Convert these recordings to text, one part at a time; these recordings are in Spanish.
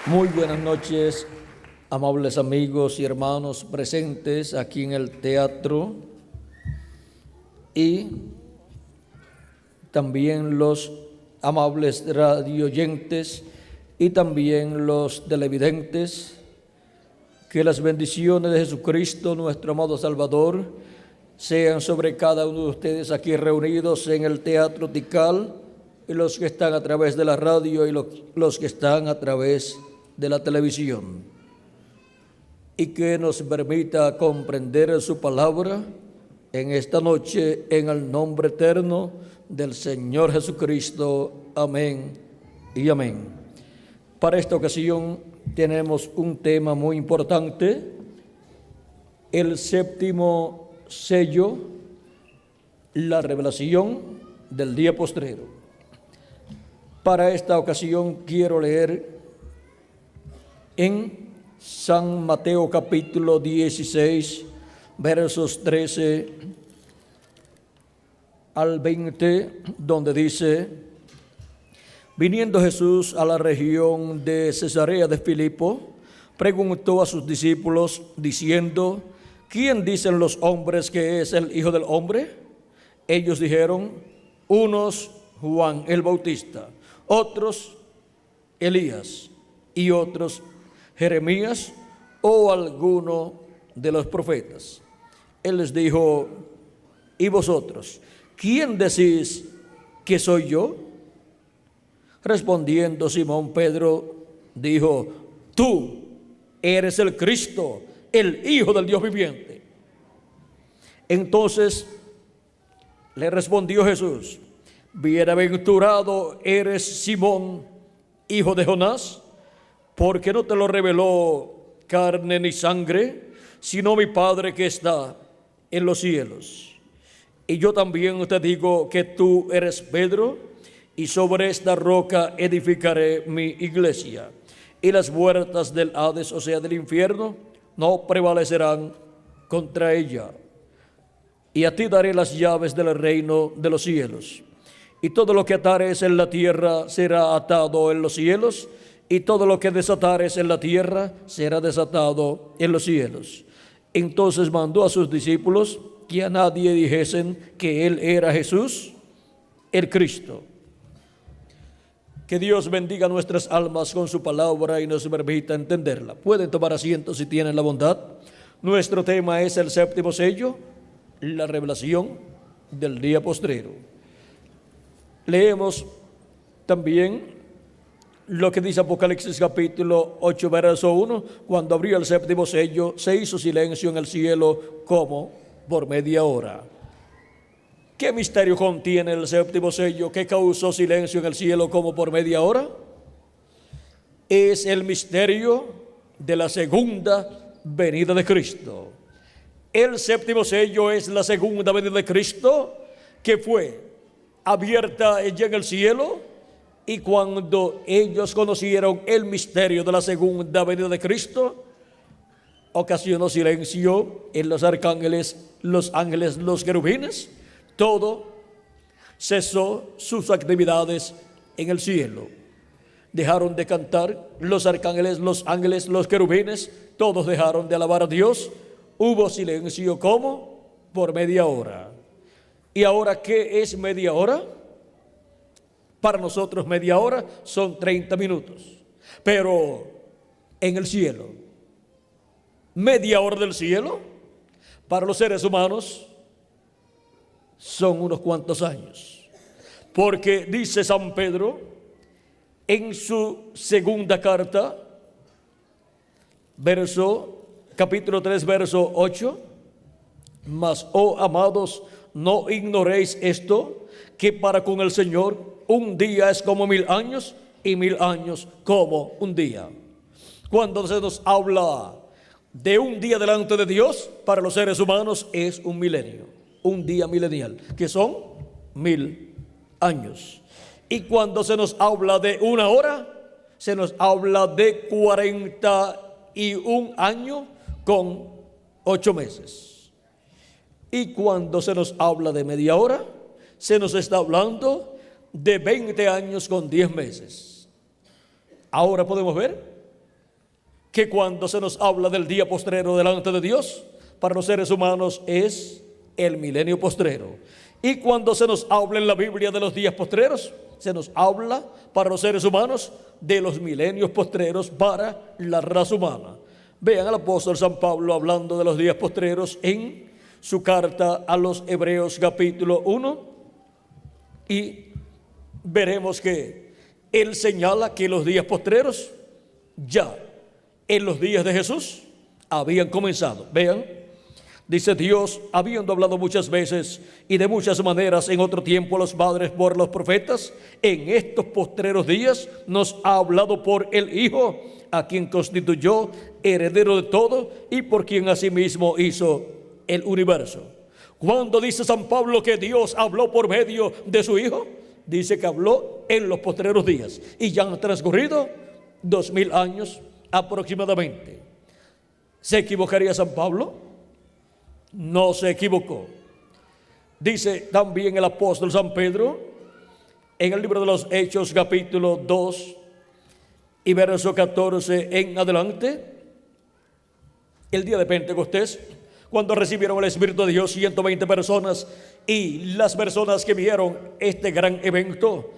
Muy buenas noches, amables amigos y hermanos presentes aquí en el teatro y también los amables radioyentes y también los televidentes. Que las bendiciones de Jesucristo, nuestro amado Salvador, sean sobre cada uno de ustedes aquí reunidos en el Teatro Tikal, y los que están a través de la radio y los que están a través de la televisión. Y que nos permita comprender su palabra en esta noche, en el nombre eterno del Señor Jesucristo. Amén y amén. Para esta ocasión tenemos un tema muy importante, el séptimo sello, la revelación del día postrero. Para esta ocasión quiero leer en San Mateo capítulo 16, versos 13 al 20, donde dice: viniendo Jesús a la región de Cesarea de Filipo, preguntó a sus discípulos diciendo: ¿quién dicen los hombres que es el Hijo del Hombre? Ellos dijeron: unos Juan el Bautista, otros Elías y otros Jeremías o alguno de los profetas. Él les dijo: ¿y vosotros? ¿Quién decís que soy yo? Respondiendo Simón Pedro dijo: tú eres el Cristo, el Hijo del Dios viviente. Entonces le respondió Jesús: bienaventurado eres Simón, hijo de Jonás, porque no te lo reveló carne ni sangre, sino mi Padre que está en los cielos. Y yo también te digo que tú eres Pedro, y sobre esta roca edificaré mi iglesia, y las puertas del Hades, o sea, del infierno, no prevalecerán contra ella. Y a ti daré las llaves del reino de los cielos. Y todo lo que atares en la tierra será atado en los cielos, y todo lo que desatares en la tierra será desatado en los cielos. Entonces mandó a sus discípulos que a nadie dijesen que él era Jesús, el Cristo. Que Dios bendiga nuestras almas con su palabra y nos permita entenderla. Pueden tomar asiento si tienen la bondad. Nuestro tema es el séptimo sello, la revelación del día postrero. Leemos también lo que dice Apocalipsis capítulo 8, verso 1. Cuando abrió el séptimo sello, se hizo silencio en el cielo como por media hora. ¿Qué misterio contiene el séptimo sello que causó silencio en el cielo como por media hora? Es el misterio de la segunda venida de Cristo. El séptimo sello es la segunda venida de Cristo, que fue abierta ya en el cielo, y cuando ellos conocieron el misterio de la segunda venida de Cristo, ocasionó silencio en los arcángeles, los ángeles, los querubines. Todo cesó sus actividades en el cielo. Dejaron de cantar los arcángeles, los ángeles, los querubines, todos dejaron de alabar a Dios. Hubo silencio como por media hora. ¿Y ahora qué es media hora? Para nosotros media hora son 30 minutos. Pero en el cielo, media hora del cielo, para los seres humanos, son unos cuantos años. Porque dice San Pedro en su segunda carta, capítulo 3, verso 8: mas, oh amados, no ignoréis esto, que para con el Señor un día es como 1000 años, y 1000 años como un día. Cuando se nos habla de un día delante de Dios, para los seres humanos es un milenio, un día milenial, que son 1000 años. Y cuando se nos habla de una hora, se nos habla de 41 años con 8 meses. Y cuando se nos habla de media hora, se nos está hablando de 20 años con 10 meses. Ahora podemos ver que cuando se nos habla del día postrero delante de Dios, para los seres humanos es el milenio postrero. Y cuando se nos habla en la Biblia de los días postreros, se nos habla para los seres humanos de los milenios postreros para la raza humana. Vean al apóstol San Pablo hablando de los días postreros en su carta a los Hebreos capítulo 1, y veremos que él señala que los días postreros ya en los días de Jesús habían comenzado. Vean, dice: Dios, habiendo hablado muchas veces y de muchas maneras en otro tiempo a los padres por los profetas, en estos postreros días nos ha hablado por el Hijo, a quien constituyó heredero de todo y por quien asimismo hizo el universo. Cuando dice San Pablo que Dios habló por medio de su Hijo, dice que habló en los postreros días, y ya han transcurrido 2000 años aproximadamente. ¿Se equivocaría San Pablo? No se equivocó. Dice también el apóstol San Pedro en el libro de los Hechos capítulo 2 y verso 14 en adelante: el día de Pentecostés, cuando recibieron el Espíritu de Dios 120 personas, y las personas que vieron este gran evento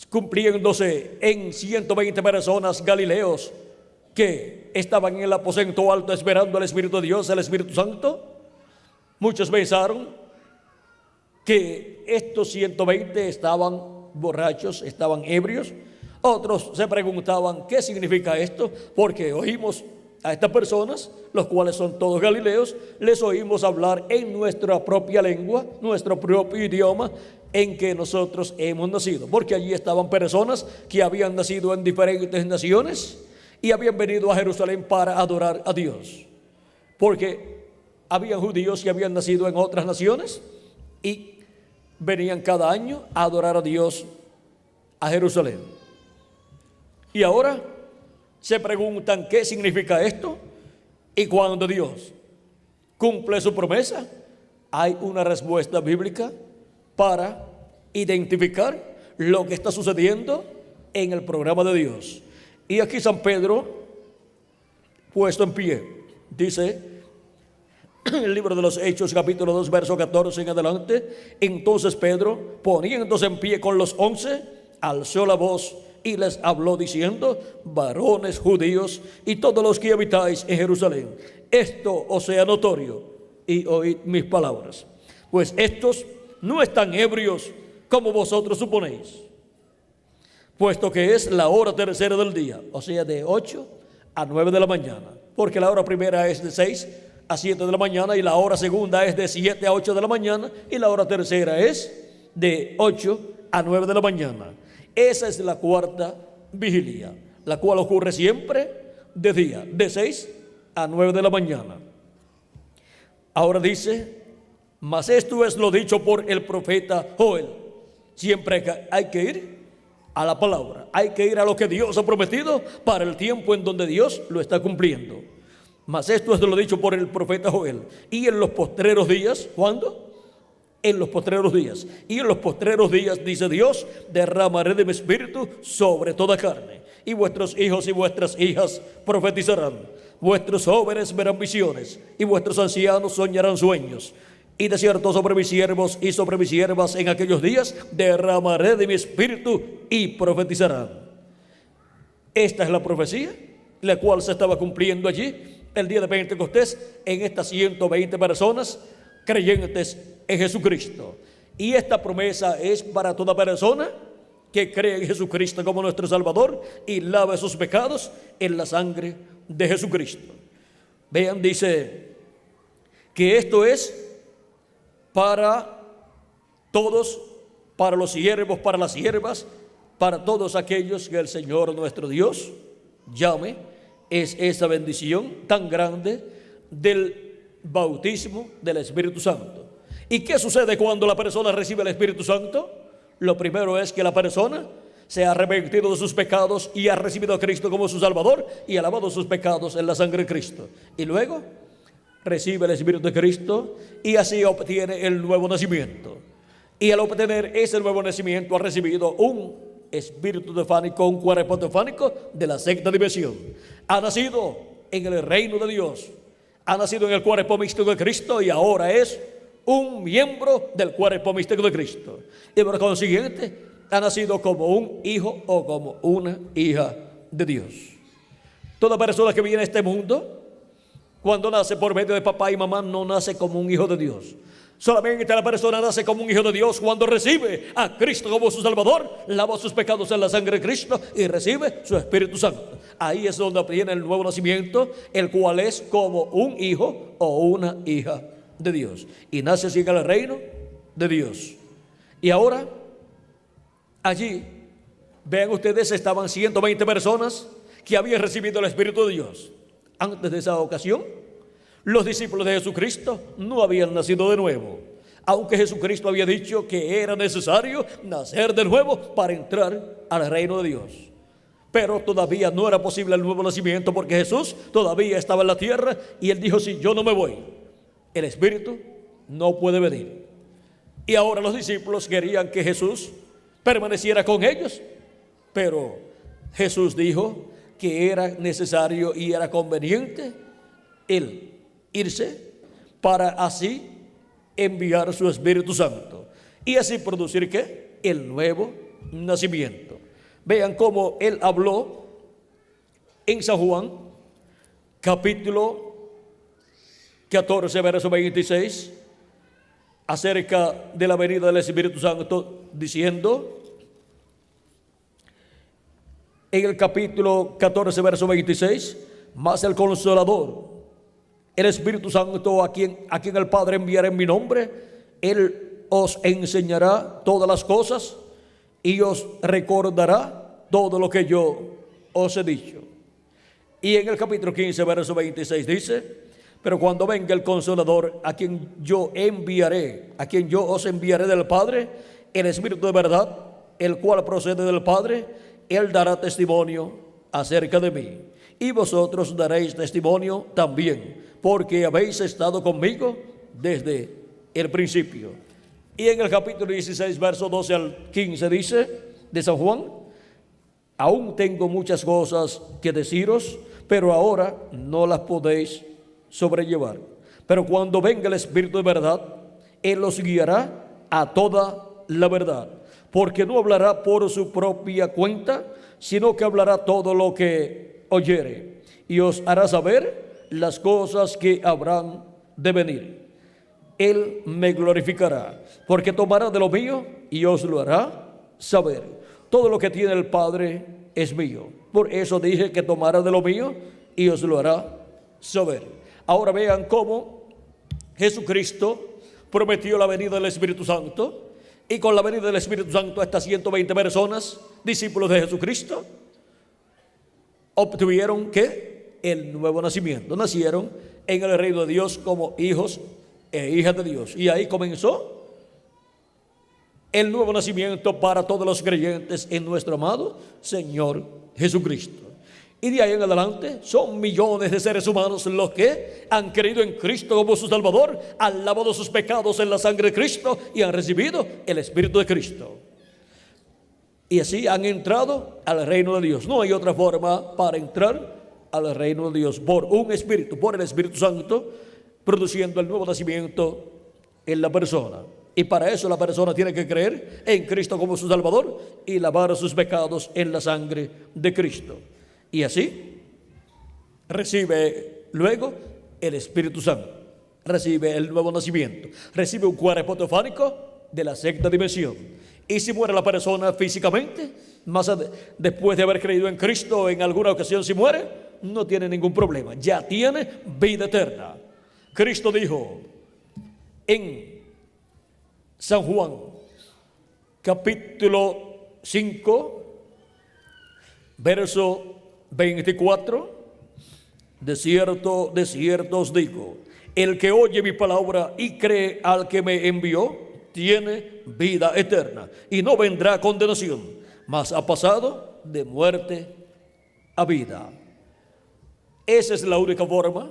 cumpliéndose en 120 personas galileos que estaban en el aposento alto esperando al Espíritu de Dios, el Espíritu Santo, muchos pensaron que estos 120 estaban borrachos, estaban ebrios. Otros se preguntaban: ¿qué significa esto? Porque oímos a estas personas, los cuales son todos galileos, les oímos hablar en nuestra propia lengua, nuestro propio idioma en que nosotros hemos nacido. Porque allí estaban personas que habían nacido en diferentes naciones y habían venido a Jerusalén para adorar a Dios. Porque habían judíos que habían nacido en otras naciones y venían cada año a adorar a Dios a Jerusalén. Y ahora se preguntan: ¿qué significa esto? Y cuando Dios cumple su promesa, hay una respuesta bíblica para identificar lo que está sucediendo en el programa de Dios. Y aquí San Pedro, puesto en pie, dice en el libro de los Hechos capítulo 2 verso 14 en adelante: entonces Pedro, poniéndose en pie con los 11, alzó la voz y les habló diciendo: varones judíos y todos los que habitáis en Jerusalén, esto os sea notorio, y oíd mis palabras. Pues estos no están ebrios como vosotros suponéis, puesto que es la hora tercera del día, o sea, de 8 a 9 de la mañana, porque la hora primera es de 6 a 7 de la mañana, y la hora segunda es de 7 a 8 de la mañana, y la hora tercera es de 8 a 9 de la mañana. Esa es la cuarta vigilia, la cual ocurre siempre de día, de 6 a 9 de la mañana. Ahora dice: mas esto es lo dicho por el profeta Joel. Siempre hay que ir a la palabra, hay que ir a lo que Dios ha prometido para el tiempo en donde Dios lo está cumpliendo. Mas esto es lo dicho por el profeta Joel. Y en los postreros días, ¿cuándo? En los postreros días. Y en los postreros días, dice Dios, derramaré de mi espíritu sobre toda carne, y vuestros hijos y vuestras hijas profetizarán, vuestros jóvenes verán visiones, y vuestros ancianos soñarán sueños. Y de cierto sobre mis siervos y sobre mis siervas en aquellos días derramaré de mi espíritu y profetizarán. Esta es la profecía, la cual se estaba cumpliendo allí el día de Pentecostés en estas 120 personas creyentes en Jesucristo. Y esta promesa es para toda persona que cree en Jesucristo como nuestro Salvador y lave sus pecados en la sangre de Jesucristo. Vean, dice que esto es para todos, para los siervos, para las siervas, para todos aquellos que el Señor nuestro Dios llame. Es esa bendición tan grande del bautismo del Espíritu Santo. ¿Y qué sucede cuando la persona recibe el Espíritu Santo? Lo primero es que la persona se ha arrepentido de sus pecados y ha recibido a Cristo como su Salvador y ha lavado sus pecados en la sangre de Cristo. Y luego recibe el Espíritu de Cristo y así obtiene el nuevo nacimiento. Y al obtener ese nuevo nacimiento ha recibido un espíritu teofánico, un cuerpo teofánico de la sexta dimensión. Ha nacido en el reino de Dios. Ha nacido en el cuerpo místico de Cristo y ahora es un miembro del cuerpo místico de Cristo. Y por consiguiente, ha nacido como un hijo o como una hija de Dios. Toda persona que viene a este mundo, cuando nace por medio de papá y mamá, no nace como un hijo de Dios. Solamente la persona nace como un hijo de Dios cuando recibe a Cristo como su Salvador, lava sus pecados en la sangre de Cristo y recibe su Espíritu Santo. Ahí es donde viene el nuevo nacimiento, el cual es como un hijo o una hija de Dios. Y nace así en el reino de Dios. Y ahora, allí, vean ustedes, estaban 120 personas que habían recibido el Espíritu de Dios. Antes de esa ocasión, los discípulos de Jesucristo no habían nacido de nuevo, aunque Jesucristo había dicho que era necesario nacer de nuevo para entrar al reino de Dios. Pero todavía no era posible el nuevo nacimiento porque Jesús todavía estaba en la tierra y Él dijo, si yo no me voy, el Espíritu no puede venir. Y ahora los discípulos querían que Jesús permaneciera con ellos, pero Jesús dijo que era necesario y era conveniente Él irse para así enviar su Espíritu Santo y así producir ¿qué? El nuevo nacimiento. Vean cómo Él habló en San Juan capítulo 14 verso 26 acerca de la venida del Espíritu Santo, diciendo en el capítulo 14 verso 26, mas el Consolador, el Espíritu Santo, a quien el Padre enviará en mi nombre, Él os enseñará todas las cosas y os recordará todo lo que yo os he dicho. Y en el capítulo 15 verso 26 dice, pero cuando venga el Consolador, a quien yo os enviaré del Padre, el Espíritu de verdad, el cual procede del Padre, Él dará testimonio acerca de mí. Y vosotros daréis testimonio también, porque habéis estado conmigo desde el principio. Y en el capítulo 16, verso 12 al 15 dice, de San Juan, aún tengo muchas cosas que deciros, pero ahora no las podéis sobrellevar. Pero cuando venga el Espíritu de verdad, Él os guiará a toda la verdad, porque no hablará por su propia cuenta, sino que hablará todo lo que oyere, y os hará saber las cosas que habrán de venir. Él me glorificará, porque tomará de lo mío y os lo hará saber. Todo lo que tiene el Padre es mío. Por eso dije que tomará de lo mío y os lo hará saber. Ahora vean cómo Jesucristo prometió la venida del Espíritu Santo, y con la venida del Espíritu Santo estas 120 personas, discípulos de Jesucristo, obtuvieron ¿qué? El nuevo nacimiento. Nacieron en el reino de Dios como hijos e hijas de Dios. Y ahí comenzó el nuevo nacimiento para todos los creyentes en nuestro amado Señor Jesucristo. Y de ahí en adelante son millones de seres humanos los que han creído en Cristo como su Salvador, han lavado sus pecados en la sangre de Cristo y han recibido el Espíritu de Cristo. Y así han entrado al reino de Dios. No hay otra forma para entrar al reino de Dios, por un Espíritu, por el Espíritu Santo, produciendo el nuevo nacimiento en la persona. Y para eso la persona tiene que creer en Cristo como su Salvador y lavar sus pecados en la sangre de Cristo. Y así recibe luego el Espíritu Santo, recibe el nuevo nacimiento, recibe un cuerpo teofánico de la sexta dimensión. Y si muere la persona físicamente, después de haber creído en Cristo, en alguna ocasión si muere, no tiene ningún problema, ya tiene vida eterna. Cristo dijo en San Juan capítulo 5 verso 24, de cierto os digo, el que oye mi palabra y cree al que me envió, tiene vida eterna y no vendrá a condenación, mas ha pasado de muerte a vida. Esa es la única forma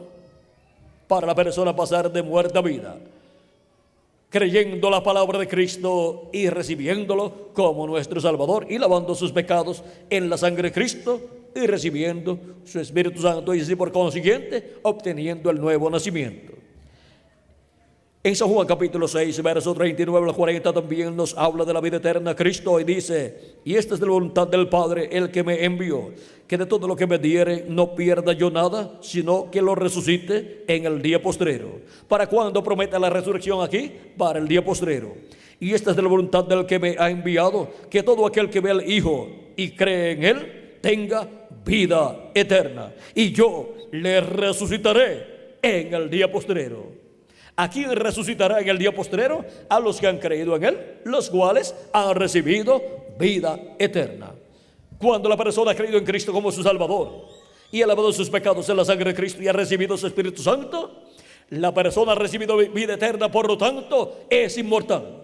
para la persona pasar de muerte a vida, creyendo la palabra de Cristo y recibiéndolo como nuestro Salvador y lavando sus pecados en la sangre de Cristo y recibiendo su Espíritu Santo, y así por consiguiente obteniendo el nuevo nacimiento. En San Juan capítulo 6, versos 39 al 40 también nos habla de la vida eterna Cristo, y dice: y esta es la voluntad del Padre, el que me envió, que de todo lo que me diere no pierda yo nada, sino que lo resucite en el día postrero. ¿Para cuándo promete la resurrección aquí? Para el día postrero. Y esta es la voluntad del que me ha enviado, que todo aquel que ve al Hijo y cree en Él tenga vida eterna, y yo le resucitaré en el día postrero. ¿A quién resucitará en el día postrero? A los que han creído en Él, los cuales han recibido vida eterna. Cuando la persona ha creído en Cristo como su Salvador y ha lavado sus pecados en la sangre de Cristo y ha recibido su Espíritu Santo, la persona ha recibido vida eterna, por lo tanto es inmortal.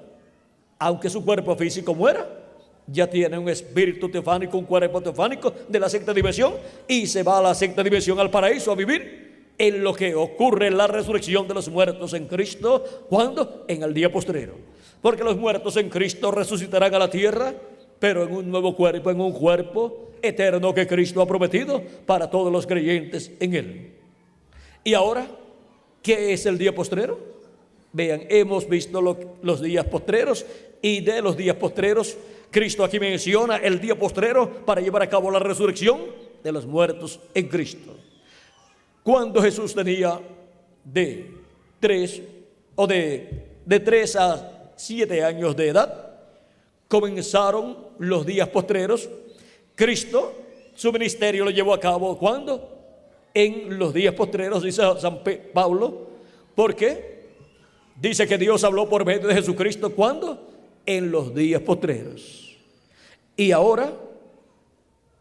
Aunque su cuerpo físico muera, ya tiene un espíritu teofánico, un cuerpo teofánico de la sexta dimensión, y se va a la sexta dimensión, al paraíso, a vivir en lo que ocurre en la resurrección de los muertos en Cristo. ¿Cuándo? En el día postrero. Porque los muertos en Cristo resucitarán a la tierra, pero en un nuevo cuerpo, en un cuerpo eterno que Cristo ha prometido para todos los creyentes en Él. Y ahora, ¿qué es el día postrero? Vean, hemos visto los días postreros, y de los días postreros Cristo aquí menciona el día postrero para llevar a cabo la resurrección de los muertos en Cristo. Cuando Jesús tenía de 3 a 7 años de edad, comenzaron los días postreros. Cristo, su ministerio lo llevó a cabo, ¿cuándo? En los días postreros, dice San Pablo. ¿Por qué? Dice que Dios habló por medio de Jesucristo, ¿cuándo? En los días postreros. Y ahora,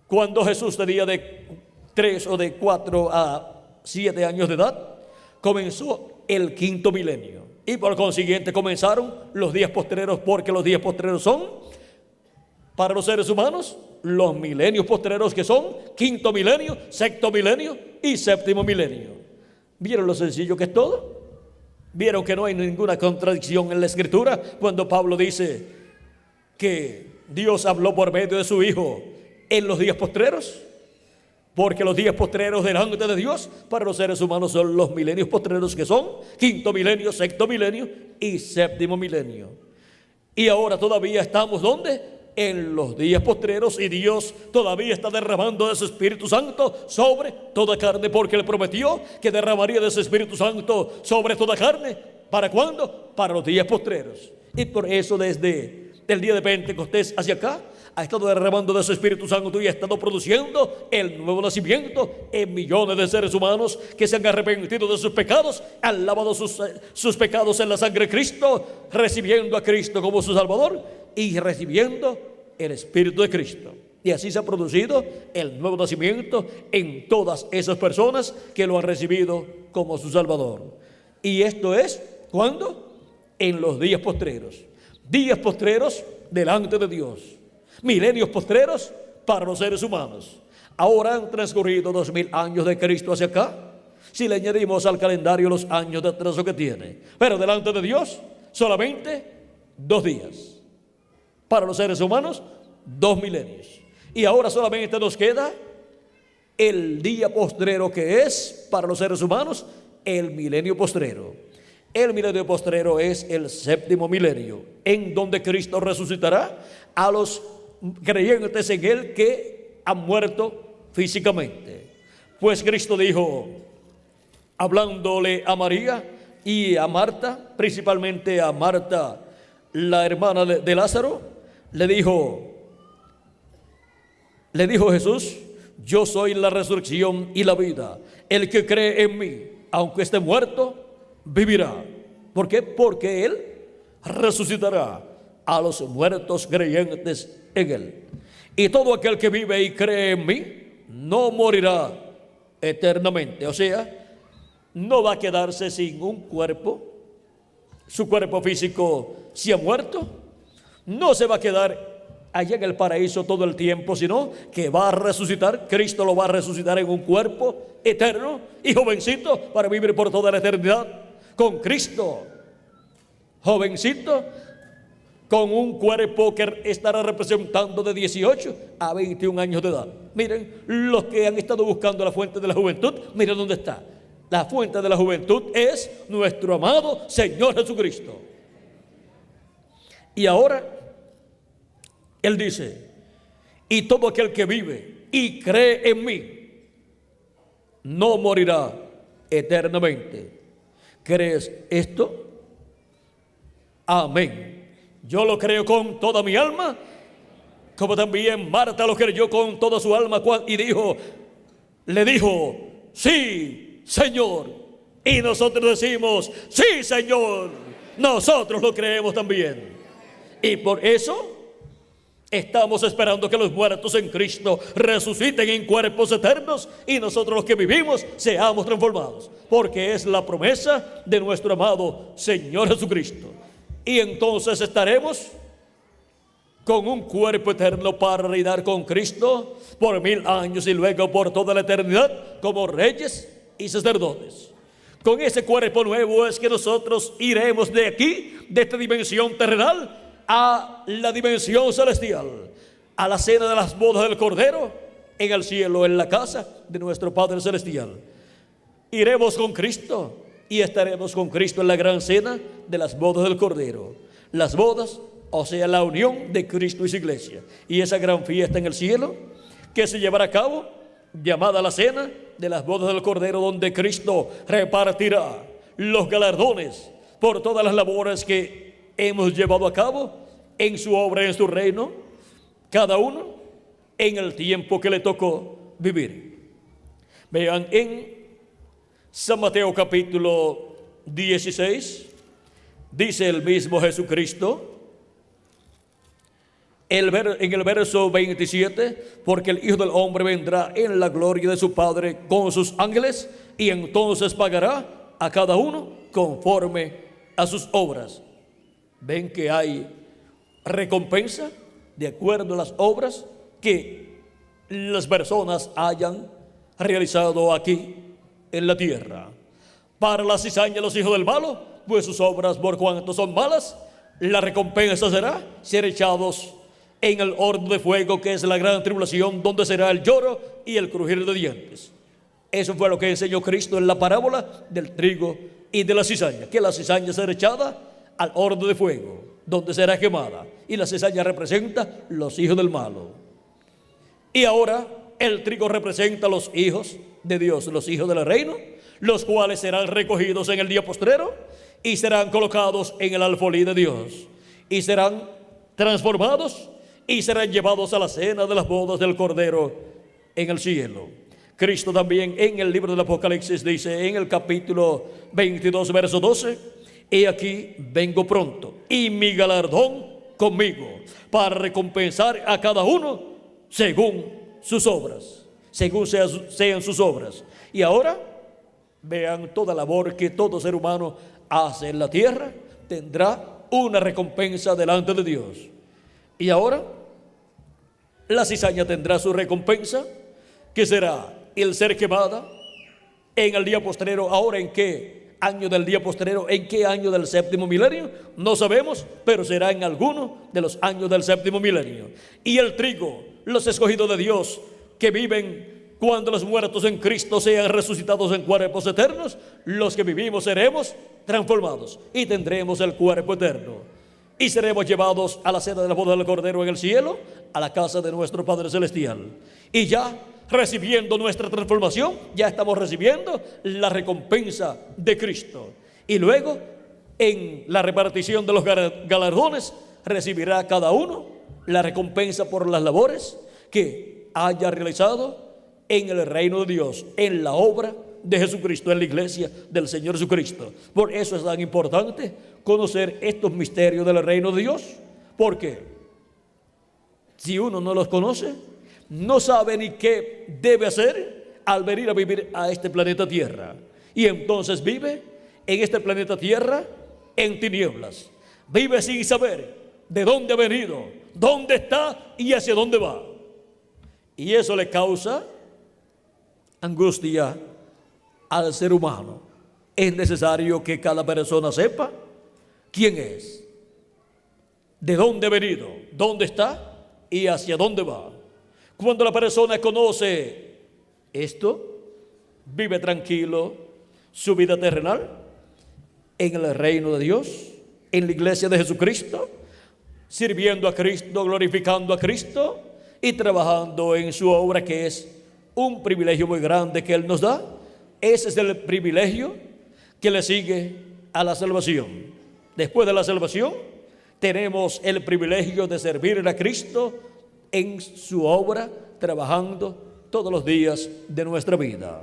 cuando Jesús tenía de 3 o de 4 a 7 años de edad, comenzó el quinto milenio, y por consiguiente comenzaron los días postreros, porque los días postreros son para los seres humanos los milenios postreros, que son quinto milenio, sexto milenio y séptimo milenio. ¿Vieron lo sencillo que es todo? ¿Vieron que no hay ninguna contradicción en la Escritura cuando Pablo dice que Dios habló por medio de su Hijo en los días postreros? Porque los días postreros delante de Dios para los seres humanos son los milenios postreros, que son quinto milenio, sexto milenio y séptimo milenio. Y ahora todavía estamos, ¿dónde? En los días postreros, y Dios todavía está derramando de su Espíritu Santo sobre toda carne, porque Él prometió que derramaría de su Espíritu Santo sobre toda carne. ¿Para cuándo? Para los días postreros. Y por eso desde el día de Pentecostés hacia acá ha estado derramando de su Espíritu Santo y ha estado produciendo el nuevo nacimiento en millones de seres humanos que se han arrepentido de sus pecados, han lavado sus pecados en la sangre de Cristo, recibiendo a Cristo como su Salvador y recibiendo el Espíritu de Cristo. Y así se ha producido el nuevo nacimiento en todas esas personas que lo han recibido como su Salvador. Y esto es, ¿cuándo? En los días postreros. Días postreros delante de Dios. Milenios postreros para los seres humanos. Ahora han transcurrido 2000 años de Cristo hacia acá, si le añadimos al calendario los años de atraso que tiene. Pero delante de Dios solamente 2 días. Para los seres humanos 2 milenios. Y ahora solamente nos queda el día postrero, que es para los seres humanos el milenio postrero. El milenio postrero es el séptimo milenio, en donde Cristo resucitará a los creyentes en Él que han muerto físicamente. Pues Cristo dijo, hablándole a María y a Marta, principalmente a Marta, la hermana de Lázaro, le dijo Jesús: yo soy la resurrección y la vida. El que cree en mí, aunque esté muerto, vivirá. ¿Por qué? Porque Él resucitará a los muertos creyentes en Él. Y todo aquel que vive y cree en mí no morirá eternamente. O sea, no va a quedarse sin un cuerpo. Su cuerpo físico se ha muerto. No se va a quedar allá en el paraíso todo el tiempo, sino que va a resucitar. Cristo lo va a resucitar en un cuerpo eterno y jovencito para vivir por toda la eternidad con Cristo. Jovencito, con un cuerpo que estará representando de 18 a 21 años de edad. Miren, los que han estado buscando la fuente de la juventud, miren dónde está. La fuente de la juventud es nuestro amado Señor Jesucristo. Y ahora, Él dice, y todo aquel que vive y cree en mí, no morirá eternamente. ¿Crees esto? Amén. Yo lo creo con toda mi alma, como también Marta lo creyó con toda su alma y le dijo, sí, Señor. Y nosotros decimos, sí, Señor. Nosotros lo creemos también. Y por eso estamos esperando que los muertos en Cristo resuciten en cuerpos eternos y nosotros los que vivimos seamos transformados, porque es la promesa de nuestro amado Señor Jesucristo. Y entonces estaremos con un cuerpo eterno para reinar con Cristo por 1000 años y luego por toda la eternidad como reyes y sacerdotes. Con ese cuerpo nuevo es que nosotros iremos de aquí, de esta dimensión terrenal, a la dimensión celestial, a la cena de las bodas del Cordero en el cielo, en la casa de nuestro Padre Celestial. Iremos con Cristo y estaremos con Cristo en la gran cena de las bodas del Cordero. Las bodas, o sea, la unión de Cristo y su iglesia. Y esa gran fiesta en el cielo que se llevará a cabo, llamada la cena de las bodas del Cordero, donde Cristo repartirá los galardones por todas las labores que hemos llevado a cabo en su obra, en su reino, cada uno en el tiempo que le tocó vivir. Vean en San Mateo capítulo 16, dice el mismo Jesucristo, en el verso 27, porque el Hijo del Hombre vendrá en la gloria de su Padre con sus ángeles, y entonces pagará a cada uno conforme a sus obras. Ven que hay recompensa de acuerdo a las obras que las personas hayan realizado aquí en la tierra. Para la cizaña de los hijos del malo, pues sus obras por cuanto son malas, la recompensa será ser echados en el horno de fuego, que es la gran tribulación, donde será el lloro y el crujir de dientes. Eso fue lo que enseñó Cristo en la parábola del trigo y de la cizaña, que la cizaña será echada al horno de fuego, donde será quemada, y la cizaña representa los hijos del malo. Y ahora el trigo representa los hijos de Dios, los hijos del reino, los cuales serán recogidos en el día postrero y serán colocados en el alfolí de Dios y serán transformados y serán llevados a la cena de las bodas del Cordero en el cielo. Cristo también en el libro del Apocalipsis dice en el capítulo 22 verso 12, he aquí vengo pronto y mi galardón conmigo para recompensar a cada uno según sus obras, según sean sus obras. Y ahora vean toda labor que todo ser humano hace en la tierra, tendrá una recompensa delante de Dios. Y ahora la cizaña tendrá su recompensa, que será el ser quemada en el día postrero. Ahora, ¿en qué año del día postrero? ¿En qué año del séptimo milenio? No sabemos, pero será en alguno de los años del séptimo milenio. Y el trigo, los escogidos de Dios que viven cuando los muertos en Cristo sean resucitados en cuerpos eternos, los que vivimos seremos transformados y tendremos el cuerpo eterno. Y seremos llevados a la cena de la boda del Cordero en el cielo, a la casa de nuestro Padre Celestial. Y ya recibiendo nuestra transformación, ya estamos recibiendo la recompensa de Cristo. Y luego, en la repartición de los galardones, recibirá cada uno la recompensa por las labores que haya realizado en el reino de Dios, en la obra de Jesucristo, en la iglesia del Señor Jesucristo. Por eso es tan importante conocer estos misterios del reino de Dios, porque si uno no los conoce, no sabe ni qué debe hacer al venir a vivir a este planeta Tierra. Y entonces vive en este planeta Tierra en tinieblas. Vive sin saber de dónde ha venido, dónde está y hacia dónde va. Y eso le causa angustia al ser humano. Es necesario que cada persona sepa quién es, de dónde ha venido, dónde está y hacia dónde va. Cuando la persona conoce esto, vive tranquilo su vida terrenal en el reino de Dios, en la iglesia de Jesucristo, sirviendo a Cristo, glorificando a Cristo y trabajando en su obra, que es un privilegio muy grande que Él nos da. Ese es el privilegio que le sigue a la salvación. Después de la salvación, tenemos el privilegio de servir a Cristo en su obra, trabajando todos los días de nuestra vida.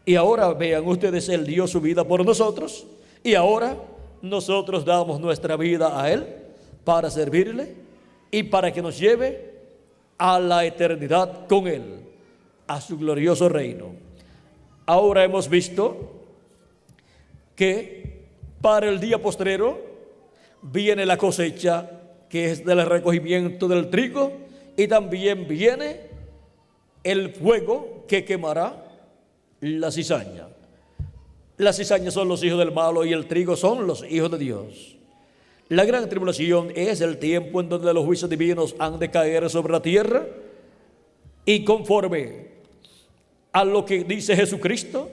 Y ahora vean ustedes, Él dio su vida por nosotros, y ahora nosotros damos nuestra vida a Él para servirle y para que nos lleve a la eternidad con Él, a su glorioso reino. Ahora hemos visto que para el día postrero viene la cosecha, que es del recogimiento del trigo, y también viene el fuego que quemará la cizaña. Las cizañas son los hijos del malo y el trigo son los hijos de Dios. La gran tribulación es el tiempo en donde los juicios divinos han de caer sobre la tierra, y conforme a lo que dice Jesucristo,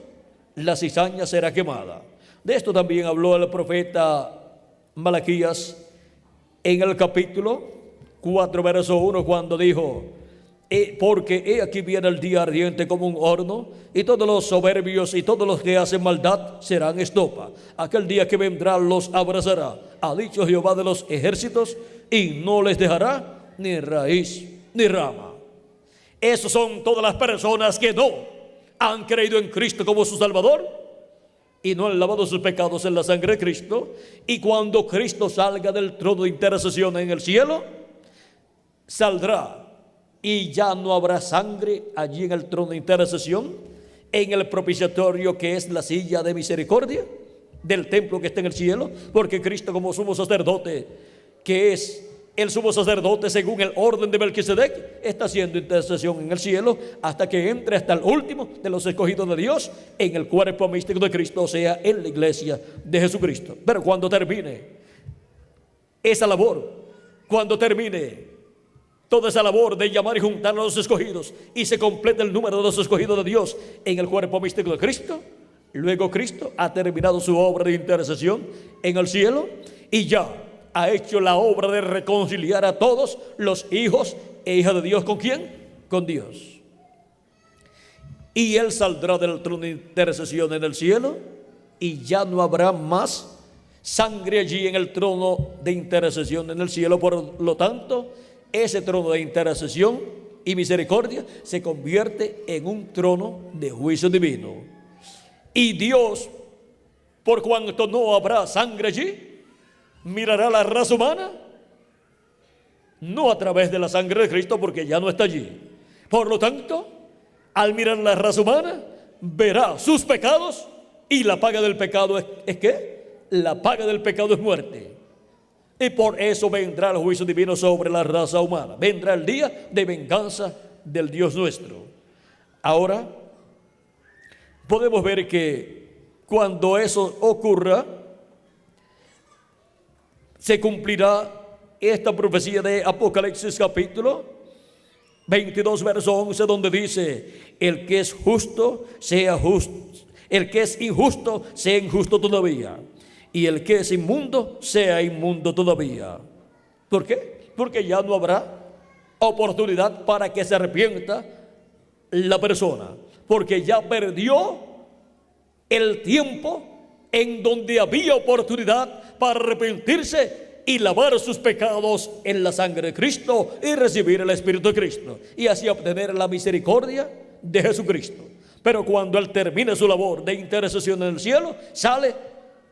la cizaña será quemada. De esto también habló el profeta Malaquías en el capítulo 4, verso 1, cuando dijo: porque he aquí viene el día ardiente como un horno, y todos los soberbios y todos los que hacen maldad serán estopa. Aquel día que vendrá los abrazará, ha dicho Jehová de los ejércitos, y no les dejará ni raíz ni rama. Esas son todas las personas que no han creído en Cristo como su Salvador y no han lavado sus pecados en la sangre de Cristo. Y cuando Cristo salga del trono de intercesión en el cielo, saldrá y ya no habrá sangre allí en el trono de intercesión, en el propiciatorio, que es la silla de misericordia del templo que está en el cielo, porque Cristo, como sumo sacerdote, que es el sumo sacerdote según el orden de Melquisedec, está haciendo intercesión en el cielo hasta que entre hasta el último de los escogidos de Dios en el cuerpo místico de Cristo, o sea, en la iglesia de Jesucristo. Pero cuando termine esa labor, cuando termine toda esa labor de llamar y juntar a los escogidos y se completa el número de los escogidos de Dios en el cuerpo místico de Cristo, luego Cristo ha terminado su obra de intercesión en el cielo y ya ha hecho la obra de reconciliar a todos los hijos e hijas de Dios. ¿Con quién? Con Dios. Y Él saldrá del trono de intercesión en el cielo y ya no habrá más sangre allí en el trono de intercesión en el cielo. Por lo tanto, ese trono de intercesión y misericordia se convierte en un trono de juicio divino. Y Dios, por cuanto no habrá sangre allí, mirará la raza humana no a través de la sangre de Cristo, porque ya no está allí. Por lo tanto, al mirar la raza humana, verá sus pecados, y la paga del pecado ¿es qué? La paga del pecado es muerte. Y por eso vendrá el juicio divino sobre la raza humana. Vendrá el día de venganza del Dios nuestro. Ahora, podemos ver que cuando eso ocurra, se cumplirá esta profecía de Apocalipsis capítulo 22, verso 11, donde dice: el que es justo sea justo, el que es injusto sea injusto todavía, y el que es inmundo sea inmundo todavía. ¿Por qué? Porque ya no habrá oportunidad para que se arrepienta la persona, porque ya perdió el tiempo en donde había oportunidad para arrepentirse y lavar sus pecados en la sangre de Cristo y recibir el Espíritu de Cristo, y así obtener la misericordia de Jesucristo. Pero cuando Él termine su labor de intercesión en el cielo, sale,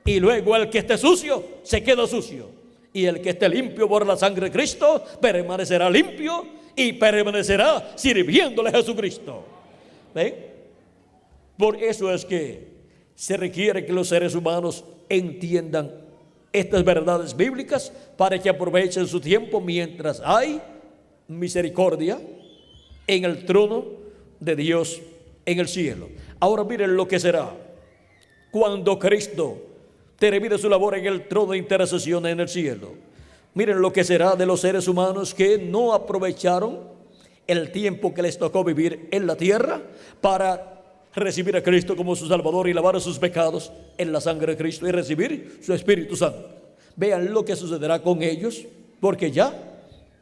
y luego el que esté sucio se queda sucio, y el que esté limpio por la sangre de Cristo permanecerá limpio y permanecerá sirviéndole a Jesucristo. ¿Ven? Por eso es que se requiere que los seres humanos entiendan estas verdades bíblicas para que aprovechen su tiempo mientras hay misericordia en el trono de Dios en el cielo. Ahora miren lo que será cuando Cristo termine su labor en el trono de intercesión en el cielo. Miren lo que será de los seres humanos que no aprovecharon el tiempo que les tocó vivir en la tierra para recibir a Cristo como su Salvador y lavar sus pecados en la sangre de Cristo y recibir su Espíritu Santo. Vean lo que sucederá con ellos, porque ya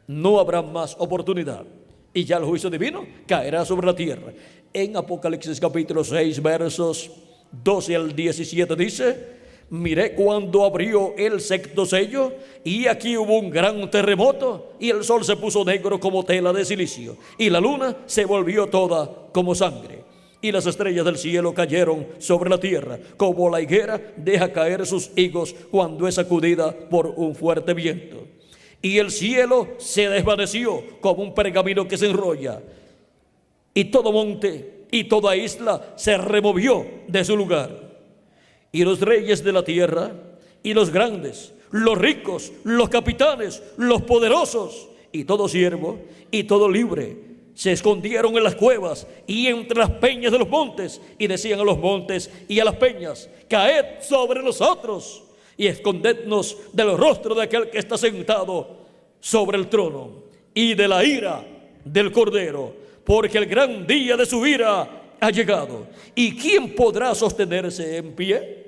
no habrá más oportunidad y ya el juicio divino caerá sobre la tierra. En Apocalipsis capítulo 6 versos 12 al 17 dice: miré cuando abrió el sexto sello, y aquí hubo un gran terremoto, y el sol se puso negro como tela de silicio, y la luna se volvió toda como sangre, y las estrellas del cielo cayeron sobre la tierra, como la higuera deja caer sus higos cuando es sacudida por un fuerte viento. Y el cielo se desvaneció como un pergamino que se enrolla, y todo monte y toda isla se removió de su lugar. Y los reyes de la tierra, y los grandes, los ricos, los capitanes, los poderosos, y todo siervo, y todo libre, se escondieron en las cuevas y entre las peñas de los montes, y decían a los montes y a las peñas: caed sobre nosotros, y escondednos del rostro de aquel que está sentado sobre el trono, y de la ira del Cordero, porque el gran día de su ira ha llegado. ¿Y quién podrá sostenerse en pie?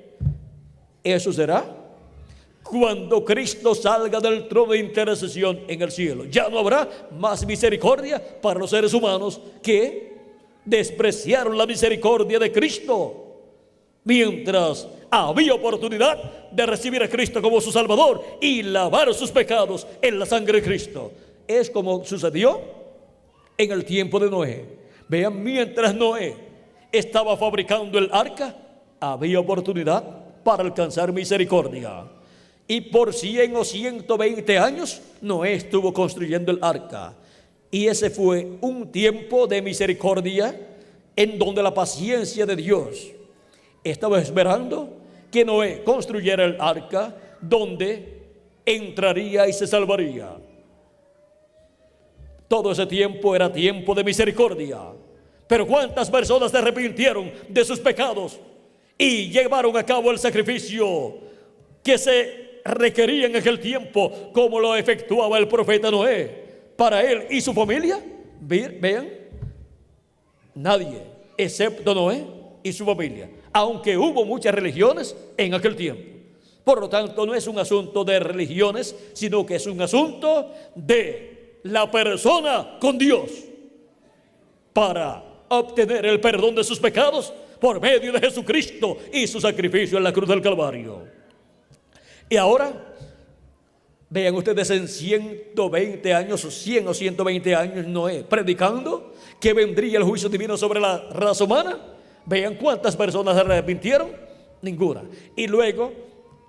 Eso será cuando Cristo salga del trono de intercesión en el cielo. Ya no habrá más misericordia para los seres humanos que despreciaron la misericordia de Cristo, mientras había oportunidad de recibir a Cristo como su Salvador y lavar sus pecados en la sangre de Cristo. Es como sucedió en el tiempo de Noé. Vean, mientras Noé estaba fabricando el arca, había oportunidad para alcanzar misericordia. Y por 100 o 120 años Noé estuvo construyendo el arca. Y ese fue un tiempo de misericordia en donde la paciencia de Dios estaba esperando que Noé construyera el arca donde entraría y se salvaría. Todo ese tiempo era tiempo de misericordia. Pero ¿cuántas personas se arrepintieron de sus pecados y llevaron a cabo el sacrificio que se requería en aquel tiempo, como lo efectuaba el profeta Noé para él y su familia? Vean, nadie excepto Noé y su familia, aunque hubo muchas religiones en aquel tiempo. Por lo tanto, no es un asunto de religiones, sino que es un asunto de la persona con Dios para obtener el perdón de sus pecados por medio de Jesucristo y su sacrificio en la cruz del Calvario. Y ahora, vean ustedes, en 120 años, 100 o 120 años, Noé predicando que vendría el juicio divino sobre la raza humana. Vean cuántas personas se arrepintieron. Ninguna. Y luego,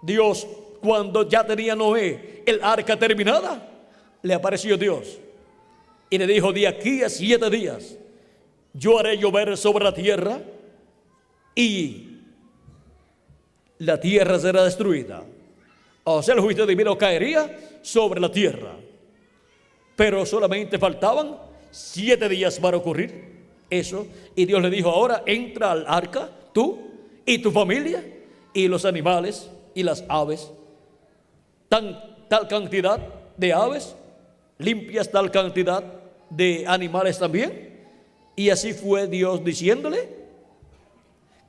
Dios, cuando ya tenía Noé el arca terminada, le apareció Dios y le dijo: de aquí a 7 días yo haré llover sobre la tierra y la tierra será destruida. O sea, el juicio divino caería sobre la tierra. Pero solamente faltaban 7 días para ocurrir eso. Y Dios le dijo: ahora entra al arca, tú y tu familia y los animales y las aves. Tal cantidad de aves, limpias tal cantidad de animales también. Y así fue Dios diciéndole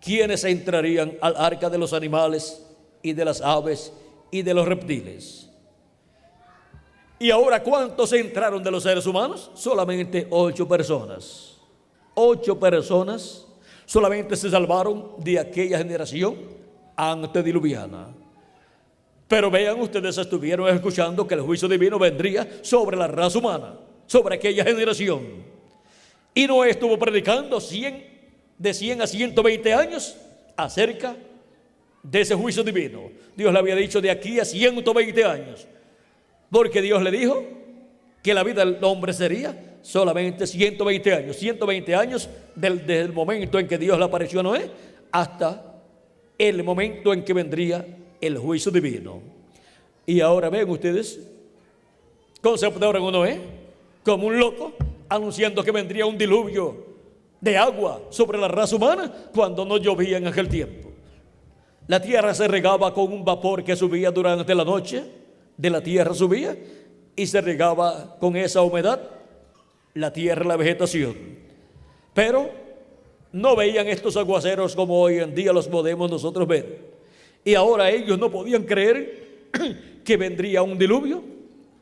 quiénes entrarían al arca: de los animales y de las aves y de los reptiles. Y ahora, ¿cuántos entraron de los seres humanos? Solamente 8 personas. 8 personas solamente se salvaron de aquella generación antediluviana. Pero vean, ustedes estuvieron escuchando que el juicio divino vendría sobre la raza humana, sobre aquella generación. Y Noé estuvo predicando de 100 a 120 años acerca de ese juicio divino. Dios le había dicho de aquí a 120 años, porque Dios le dijo que la vida del hombre sería solamente 120 años. 120 años desde el momento en que Dios le apareció a Noé hasta el momento en que vendría el juicio divino. Y ahora ven ustedes cómo se observa a Noé como un loco, anunciando que vendría un diluvio de agua sobre la raza humana cuando no llovía en aquel tiempo. La tierra se regaba con un vapor que subía durante la noche de la tierra subía y se regaba con esa humedad la tierra, la vegetación. Pero no veían estos aguaceros como hoy en día los podemos nosotros ver. Y ahora ellos no podían creer que vendría un diluvio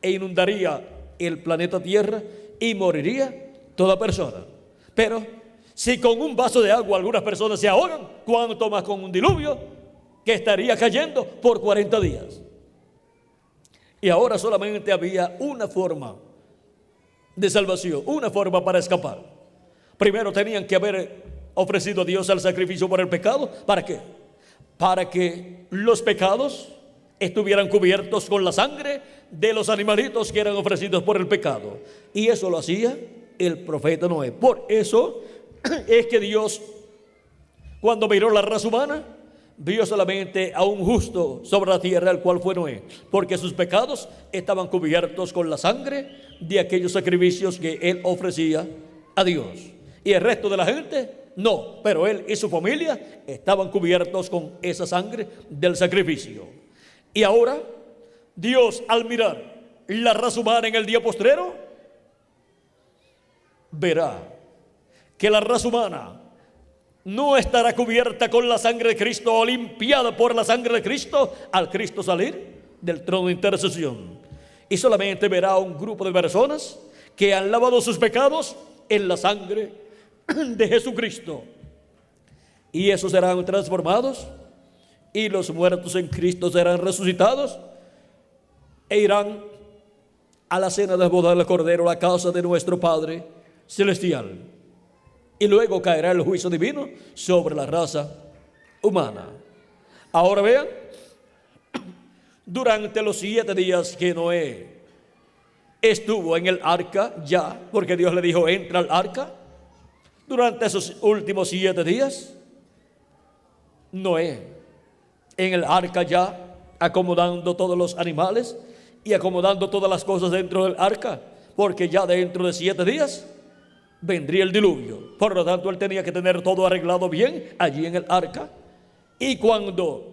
e inundaría el planeta Tierra y moriría toda persona. Pero si con un vaso de agua algunas personas se ahogan, ¿cuánto más con un diluvio que estaría cayendo por 40 días? Y ahora solamente había una forma de salvación, una forma para escapar. Primero tenían que haber ofrecido a Dios el sacrificio por el pecado. ¿Para qué? Para que los pecados estuvieran cubiertos con la sangre de los animalitos que eran ofrecidos por el pecado. Y eso lo hacía el profeta Noé. Por eso es que Dios, cuando miró la raza humana, vio solamente a un justo sobre la tierra, el cual fue Noé, porque sus pecados estaban cubiertos con la sangre de aquellos sacrificios que él ofrecía a Dios. Y el resto de la gente no, pero él y su familia estaban cubiertos con esa sangre del sacrificio. Y ahora Dios, al mirar la raza humana en el día postrero, verá que la raza humana no estará cubierta con la sangre de Cristo o limpiada por la sangre de Cristo al Cristo salir del trono de intercesión. Y solamente verá un grupo de personas que han lavado sus pecados en la sangre de Jesucristo. Y esos serán transformados, y los muertos en Cristo serán resucitados e irán a la cena de boda del Cordero, la casa de nuestro Padre Celestial. Y luego caerá el juicio divino sobre la raza humana. Ahora vean, durante los 7 días que Noé estuvo en el arca ya, porque Dios le dijo entra al arca, durante esos últimos 7 días, Noé en el arca ya acomodando todos los animales y acomodando todas las cosas dentro del arca, porque ya dentro de 7 días vendría el diluvio. Por lo tanto, él tenía que tener todo arreglado bien allí en el arca. Y cuando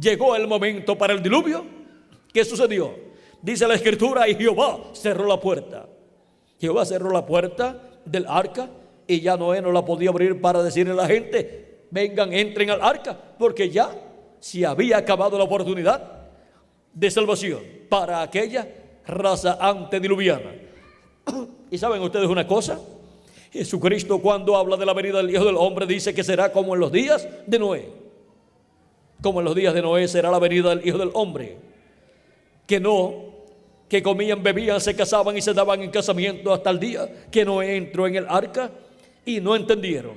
llegó el momento para el diluvio, ¿qué sucedió? Dice la Escritura, y Jehová cerró la puerta. Jehová cerró la puerta del arca y ya Noé no la podía abrir para decirle a la gente, vengan, entren al arca, porque ya se había acabado la oportunidad de salvación para aquella raza antediluviana. Y saben ustedes una cosa, Jesucristo, cuando habla de la venida del Hijo del Hombre, dice que será como en los días de Noé. Como en los días de Noé será la venida del Hijo del Hombre. Que comían, bebían, se casaban y se daban en casamiento hasta el día que Noé entró en el arca y no entendieron,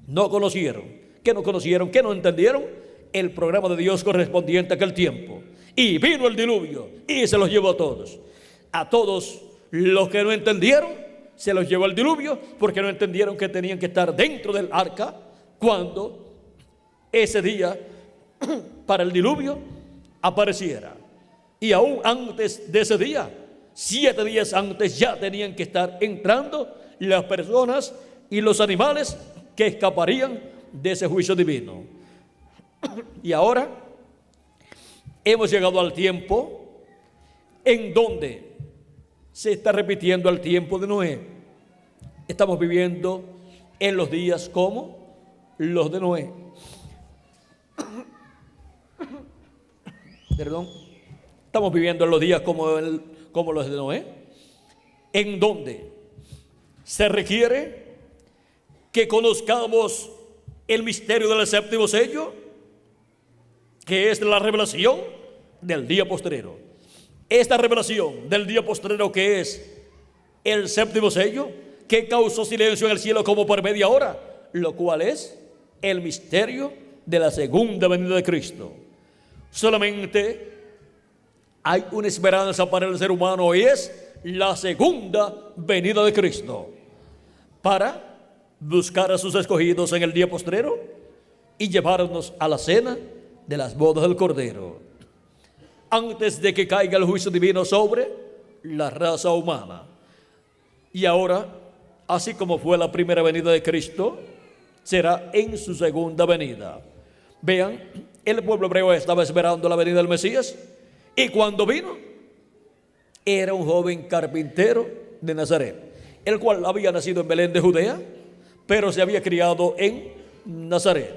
no conocieron. ¿Qué no conocieron? ¿Qué no entendieron? El programa de Dios correspondiente a aquel tiempo. Y vino el diluvio y se los llevó a todos. A todos los que no entendieron, se los llevó el diluvio, porque no entendieron que tenían que estar dentro del arca cuando ese día para el diluvio apareciera. Y aún antes de ese día, 7 días antes, ya tenían que estar entrando las personas y los animales que escaparían de ese juicio divino. Y ahora hemos llegado al tiempo en donde se está repitiendo el tiempo de Noé. Estamos viviendo en los días como los de Noé. Perdón. Estamos viviendo en los días como los de Noé, en donde se requiere que conozcamos el misterio del séptimo sello, que es la revelación del día postrero. Esta revelación del día postrero, que es el séptimo sello, que causó silencio en el cielo como por media hora, lo cual es el misterio de la segunda venida de Cristo. Solamente hay una esperanza para el ser humano, y es la segunda venida de Cristo, para buscar a sus escogidos en el día postrero y llevarnos a la cena de las bodas del Cordero, antes de que caiga el juicio divino sobre la raza humana. Y ahora, así como fue la primera venida de Cristo, será en su segunda venida. Vean, el pueblo hebreo estaba esperando la venida del Mesías, Y cuando vino, era un joven carpintero de Nazaret, el cual había nacido en Belén de Judea, pero se había criado en Nazaret.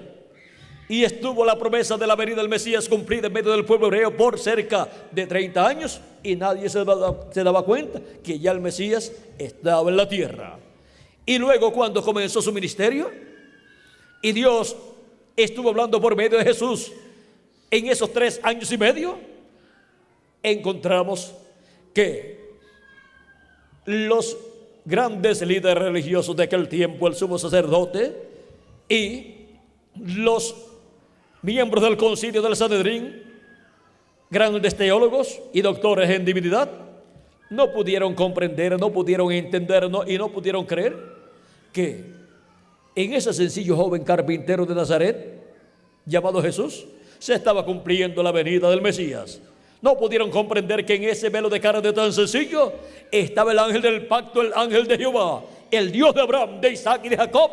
Y estuvo la promesa de la venida del Mesías cumplida en medio del pueblo hebreo por cerca de 30 años, y nadie se daba cuenta que ya el Mesías estaba en la tierra. Y luego, cuando comenzó su ministerio y Dios estuvo hablando por medio de Jesús en esos 3 años y medio, encontramos que los grandes líderes religiosos de aquel tiempo, el sumo sacerdote y los miembros del concilio del Sanedrín, grandes teólogos y doctores en divinidad, no pudieron comprender, no pudieron entender y no pudieron creer que en ese sencillo joven carpintero de Nazaret llamado Jesús se estaba cumpliendo la venida del Mesías. No pudieron comprender que en ese velo de carne tan sencillo estaba el ángel del pacto, el ángel de Jehová, el Dios de Abraham, de Isaac y de Jacob,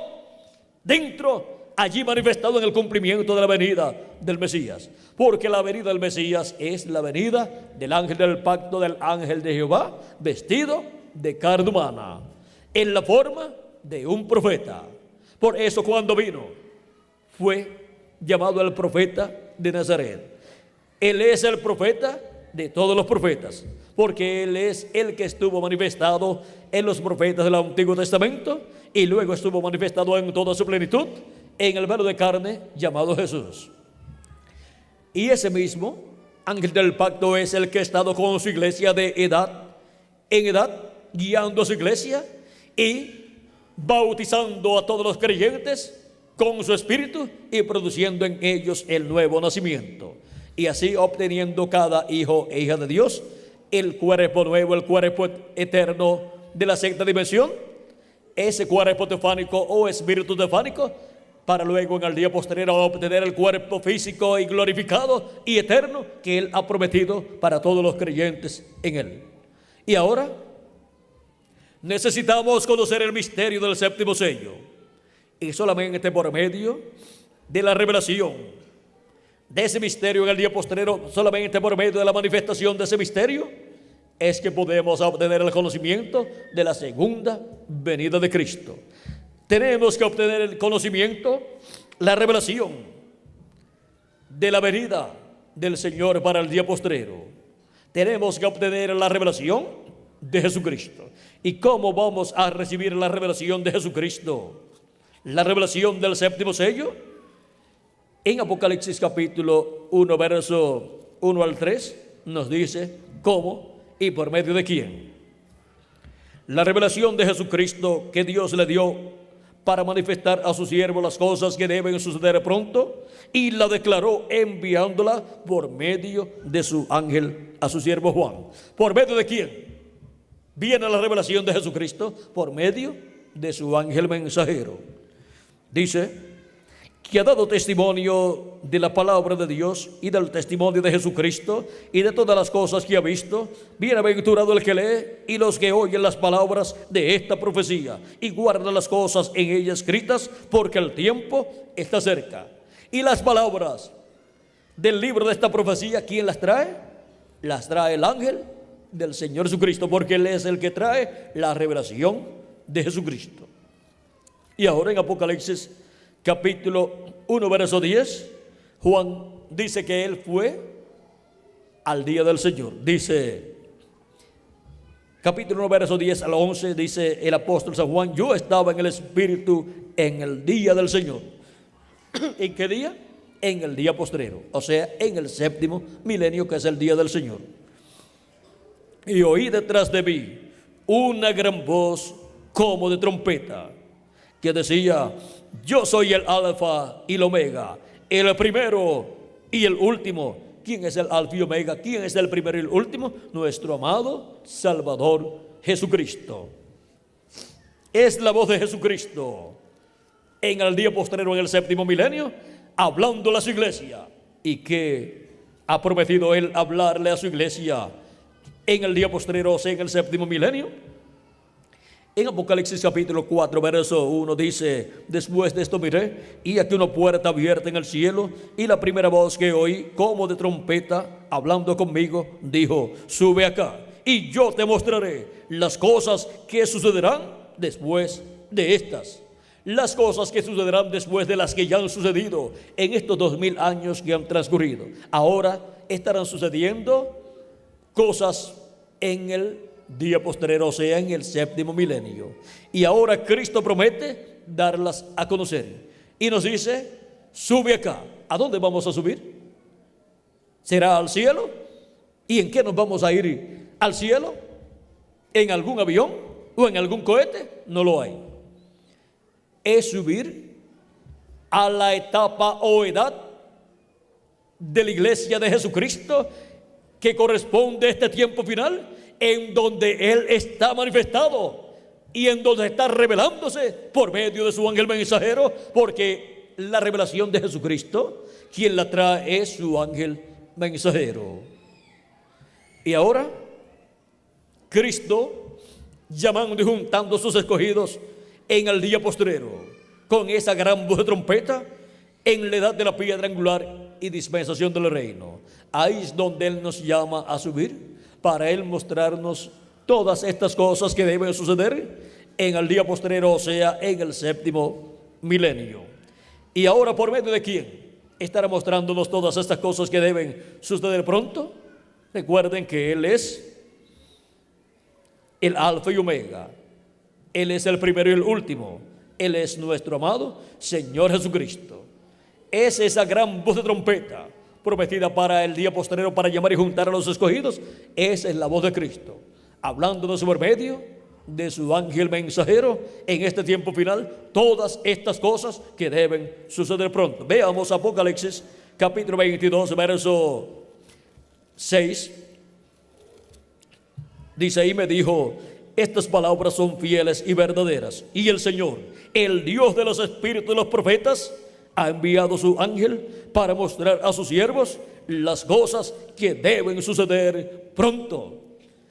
dentro, allí manifestado en el cumplimiento de la venida del Mesías. Porque la venida del Mesías es la venida del ángel del pacto, del ángel de Jehová, vestido de carne humana, en la forma de un profeta. Por eso, cuando vino, fue llamado el profeta de Nazaret. Él es el profeta de todos los profetas, porque Él es el que estuvo manifestado en los profetas del Antiguo Testamento y luego estuvo manifestado en toda su plenitud en el velo de carne llamado Jesús. Y ese mismo ángel del pacto es el que ha estado con su iglesia de edad en edad, guiando a su iglesia y bautizando a todos los creyentes con su espíritu y produciendo en ellos el nuevo nacimiento. Y así obteniendo cada hijo e hija de Dios el cuerpo nuevo, el cuerpo eterno de la sexta dimensión, ese cuerpo teofánico o espíritu teofánico, para luego en el día posterior obtener el cuerpo físico y glorificado y eterno que Él ha prometido para todos los creyentes en Él. Y ahora necesitamos conocer el misterio del séptimo sello, y solamente por medio de la revelación de ese misterio en el día posterior, solamente por medio de la manifestación de ese misterio, es que podemos obtener el conocimiento de la segunda venida de Cristo. Tenemos que obtener el conocimiento, la revelación de la venida del Señor para el día postrero. Tenemos que obtener la revelación de Jesucristo. ¿Y cómo vamos a recibir la revelación de Jesucristo? La revelación del séptimo sello. En Apocalipsis capítulo 1, verso 1 al 3, nos dice cómo y por medio de quién. La revelación de Jesucristo que Dios le dio para manifestar a su siervo las cosas que deben suceder pronto, y la declaró enviándola por medio de su ángel a su siervo Juan. ¿Por medio de quién viene la revelación de Jesucristo? Por medio de su ángel mensajero. Dice que ha dado testimonio de la palabra de Dios y del testimonio de Jesucristo y de todas las cosas que ha visto. Bienaventurado el que lee y los que oyen las palabras de esta profecía y guardan las cosas en ella escritas, porque el tiempo está cerca. Y las palabras del libro de esta profecía, ¿quién las trae? Las trae el ángel del Señor Jesucristo, porque Él es el que trae la revelación de Jesucristo. Y ahora en Apocalipsis capítulo 1, verso 10, Juan dice que él fue al día del Señor. Dice, capítulo 1, verso 10 al 11, dice el apóstol San Juan: yo estaba en el Espíritu en el día del Señor. ¿En qué día? En el día postrero, o sea, en el séptimo milenio, que es el día del Señor. Y oí detrás de mí una gran voz como de trompeta, que decía: yo soy el alfa y el omega, el primero y el último. ¿Quién es el alfa y omega? ¿Quién es el primero y el último? Nuestro amado Salvador Jesucristo. Es la voz de Jesucristo en el día postrero, en el séptimo milenio, hablándole a su iglesia. ¿Y qué ha prometido Él hablarle a su iglesia en el día postrero, o sea, en el séptimo milenio? En Apocalipsis capítulo 4, verso 1 dice: después de esto miré, y aquí una puerta abierta en el cielo, y la primera voz que oí, como de trompeta, hablando conmigo, dijo: sube acá, y yo te mostraré las cosas que sucederán después de estas. Las cosas que sucederán después de las que ya han sucedido en estos 2000 años que han transcurrido. Ahora estarán sucediendo cosas en el día posterior, o sea, en el séptimo milenio. Y ahora Cristo promete darlas a conocer. Y nos dice: sube acá. ¿A dónde vamos a subir? ¿Será al cielo? ¿Y en qué nos vamos a ir al cielo? ¿En algún avión o en algún cohete? No lo hay. Es subir a la etapa o edad de la iglesia de Jesucristo, que corresponde a este tiempo final, en donde Él está manifestado y en donde está revelándose por medio de su ángel mensajero, porque la revelación de Jesucristo, quien la trae es su ángel mensajero. Y ahora Cristo, llamando y juntando a sus escogidos en el día postrero, con esa gran voz de trompeta, en la edad de la piedra angular y dispensación del reino. Ahí es donde Él nos llama a subir, para Él mostrarnos todas estas cosas que deben suceder en el día postrero, o sea, en el séptimo milenio. Y ahora, ¿por medio de quién estará mostrándonos todas estas cosas que deben suceder pronto? Recuerden que Él es el Alfa y Omega. Él es el primero y el último. Él es nuestro amado Señor Jesucristo. Es esa gran voz de trompeta prometida para el día postrero, para llamar y juntar a los escogidos. Esa es la voz de Cristo, hablándonos por medio de su ángel mensajero en este tiempo final, todas estas cosas que deben suceder pronto. Veamos Apocalipsis capítulo 22, verso 6. Dice: y me dijo: estas palabras son fieles y verdaderas, y el Señor, el Dios de los espíritus de los profetas, ha enviado su ángel para mostrar a sus siervos las cosas que deben suceder pronto.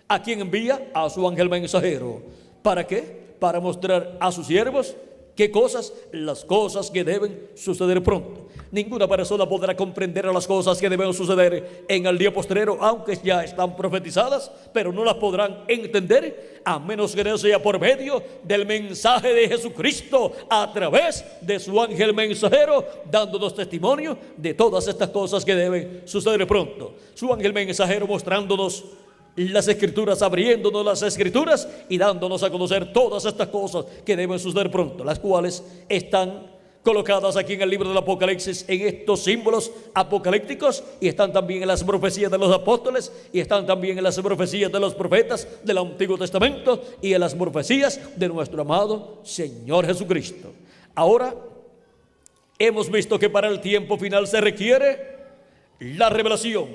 ¿A quién envía? A su ángel mensajero. ¿Para qué? Para mostrar a sus siervos ¿qué cosas? Las cosas que deben suceder pronto. Ninguna persona podrá comprender las cosas que deben suceder en el día postrero, aunque ya están profetizadas, pero no las podrán entender a menos que no sea por medio del mensaje de Jesucristo a través de su ángel mensajero, dándonos testimonio de todas estas cosas que deben suceder pronto. Su ángel mensajero mostrándonos las escrituras, abriéndonos las escrituras y dándonos a conocer todas estas cosas que deben suceder pronto, las cuales están colocadas aquí en el libro del Apocalipsis, en estos símbolos apocalípticos, y están también en las profecías de los apóstoles, y están también en las profecías de los profetas del Antiguo Testamento, y en las profecías de nuestro amado Señor Jesucristo. Ahora hemos visto que para el tiempo final se requiere la revelación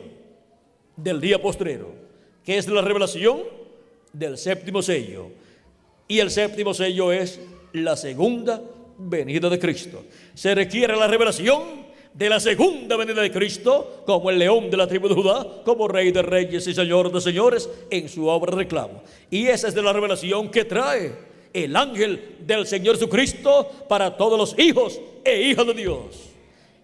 del día postrero, que es la revelación del séptimo sello, y el séptimo sello es la segunda venida de Cristo. Se requiere la revelación de la segunda venida de Cristo como el león de la tribu de Judá, como Rey de reyes y Señor de señores en su obra de reclamo. Y esa es de la revelación que trae el ángel del Señor Jesucristo para todos los hijos e hijas de Dios.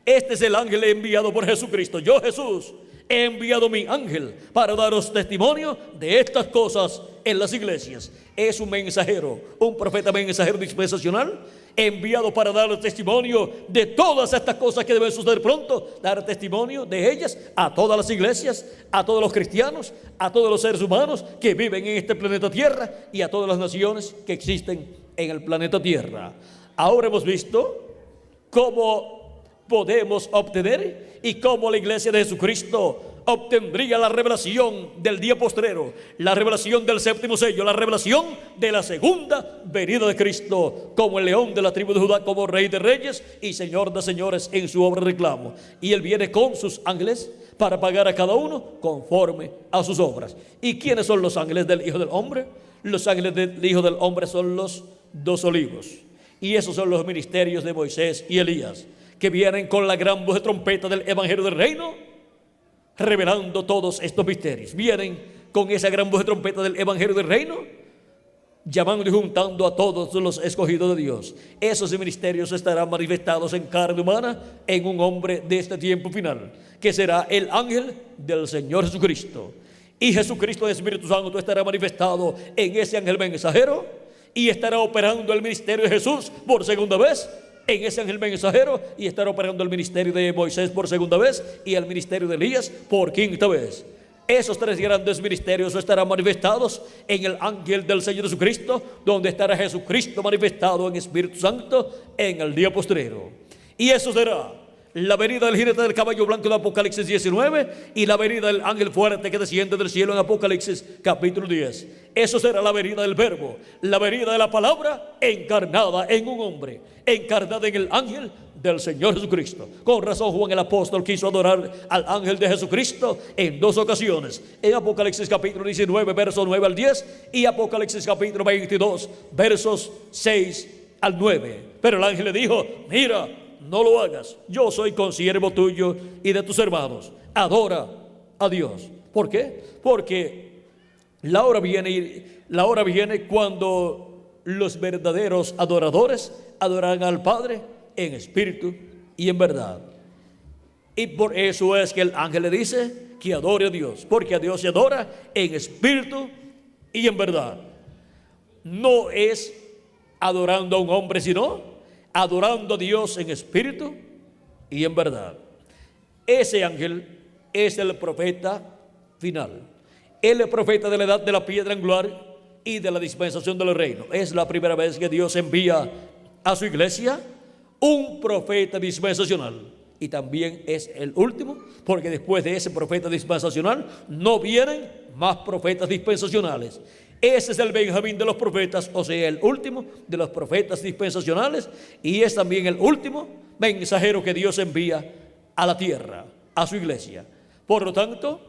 Este es el ángel enviado por Jesucristo. Yo, Jesús, he enviado mi ángel para daros testimonio de estas cosas en las iglesias. Es un mensajero, un profeta mensajero dispensacional, enviado para dar testimonio de todas estas cosas que deben suceder pronto, dar testimonio de ellas a todas las iglesias, a todos los cristianos, a todos los seres humanos que viven en este planeta Tierra y a todas las naciones que existen en el planeta Tierra. Ahora hemos visto cómo podemos obtener y cómo la iglesia de Jesucristo obtendría la revelación del día postrero, la revelación del séptimo sello, la revelación de la segunda venida de Cristo como el león de la tribu de Judá, como Rey de reyes y Señor de señores en su obra de reclamo. Y Él viene con sus ángeles para pagar a cada uno conforme a sus obras. ¿Y quiénes son los ángeles del Hijo del Hombre? Los ángeles del Hijo del Hombre son los 2 olivos, y esos son los ministerios de Moisés y Elías, que vienen con la gran voz de trompeta del Evangelio del Reino, revelando todos estos misterios. Vienen con esa gran voz de trompeta del Evangelio del Reino, llamando y juntando a todos los escogidos de Dios. Esos ministerios estarán manifestados en carne humana en un hombre de este tiempo final, que será el ángel del Señor Jesucristo. Y Jesucristo, el Espíritu Santo, estará manifestado en ese ángel mensajero y estará operando el ministerio de Jesús por segunda vez en ese ángel mensajero, y estará operando el ministerio de Moisés por segunda vez y el ministerio de Elías por quinta vez. Esos tres grandes ministerios estarán manifestados en el ángel del Señor Jesucristo, donde estará Jesucristo manifestado en Espíritu Santo en el día postrero. Y eso será la venida del jinete del caballo blanco de Apocalipsis 19 y la venida del ángel fuerte que desciende del cielo en Apocalipsis capítulo 10. Eso será la venida del verbo, la venida de la palabra encarnada en un hombre, encarnada en el ángel del Señor Jesucristo. Con razón Juan el apóstol quiso adorar al ángel de Jesucristo en dos ocasiones, en Apocalipsis capítulo 19 versos 9 al 10 y Apocalipsis capítulo 22 versos 6 al 9. Pero el ángel le dijo: mira, no lo hagas, yo soy consiervo tuyo y de tus hermanos, adora a Dios. ¿Por qué? Porque la hora viene cuando los verdaderos adoradores adorarán al Padre en espíritu y en verdad. Y por eso es que el ángel le dice que adore a Dios, porque a Dios se adora en espíritu y en verdad. No es adorando a un hombre, sino adorando a Dios en espíritu y en verdad. Ese ángel es el profeta final. Él es el profeta de la edad de la piedra angular y de la dispensación del reino. Es la primera vez que Dios envía a su iglesia un profeta dispensacional. Y también es el último, porque después de ese profeta dispensacional no vienen más profetas dispensacionales. Ese es el Benjamín de los profetas, o sea, el último de los profetas dispensacionales, y es también el último mensajero que Dios envía a la tierra, a su iglesia. Por lo tanto,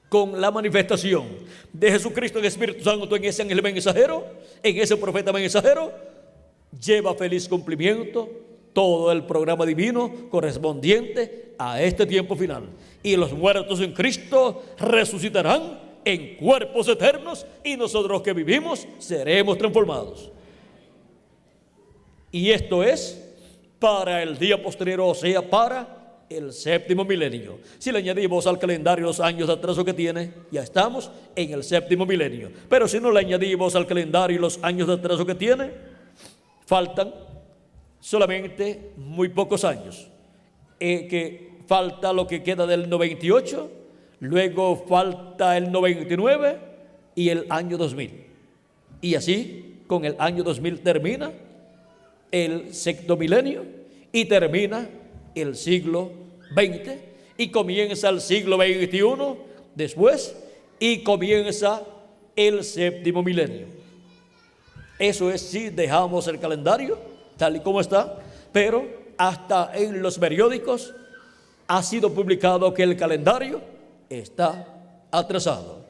con la manifestación de Jesucristo en el Espíritu Santo en ese ángel mensajero, en ese profeta mensajero, lleva feliz cumplimiento todo el programa divino correspondiente a este tiempo final. Y los muertos en Cristo resucitarán en cuerpos eternos, y nosotros que vivimos seremos transformados. Y esto es para el día postrero, o sea, para el séptimo milenio. Si le añadimos al calendario los años de atraso que tiene, ya estamos en el séptimo milenio. Pero si no le añadimos al calendario los años de atraso que tiene, faltan solamente muy pocos años. Que falta lo que queda del 98, luego falta el 99 y el año 2000. Y así, con el año 2000 termina el sexto milenio y termina el siglo XX y comienza el siglo XXI después y comienza el séptimo milenio. Eso es si dejamos el calendario tal y como está, pero hasta en los periódicos ha sido publicado que el calendario está atrasado.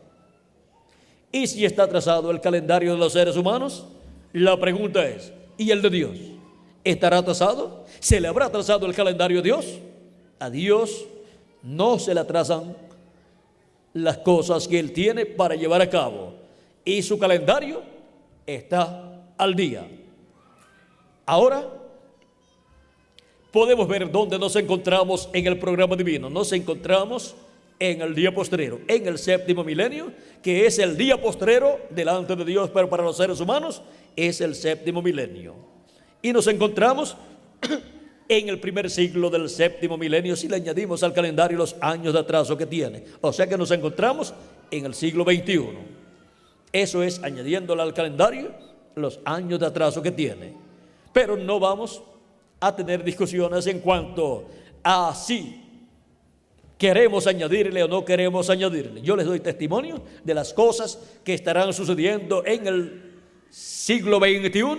Y si está atrasado el calendario de los seres humanos, la pregunta es, ¿y el de Dios? ¿Estará atrasado? ¿Se le habrá atrasado el calendario a Dios? A Dios no se le atrasan las cosas que Él tiene para llevar a cabo, y su calendario está al día. Ahora podemos ver dónde nos encontramos en el programa divino. Nos encontramos en el día postrero, en el séptimo milenio, que es el día postrero delante de Dios, pero para los seres humanos es el séptimo milenio. Y nos encontramos en el primer siglo del séptimo milenio, si le añadimos al calendario los años de atraso que tiene. O sea que nos encontramos en el siglo XXI. Eso es añadiéndole al calendario los años de atraso que tiene. Pero no vamos a tener discusiones en cuanto a si queremos añadirle o no queremos añadirle. Yo les doy testimonio de las cosas que estarán sucediendo en el siglo XXI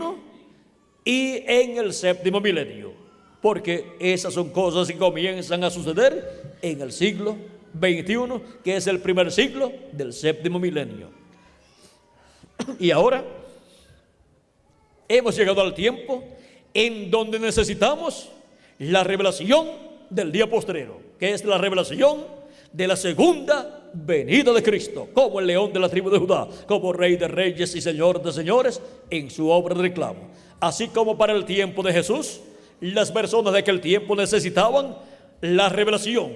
y en el séptimo milenio, porque esas son cosas que comienzan a suceder en el siglo XXI, que es el primer siglo del séptimo milenio. Y ahora hemos llegado al tiempo en donde necesitamos la revelación del día postrero, que es la revelación de la segunda venida de Cristo, como el león de la tribu de Judá, como rey de reyes y señor de señores, en su obra de reclamo. Así como para el tiempo de Jesús, las personas de aquel tiempo necesitaban la revelación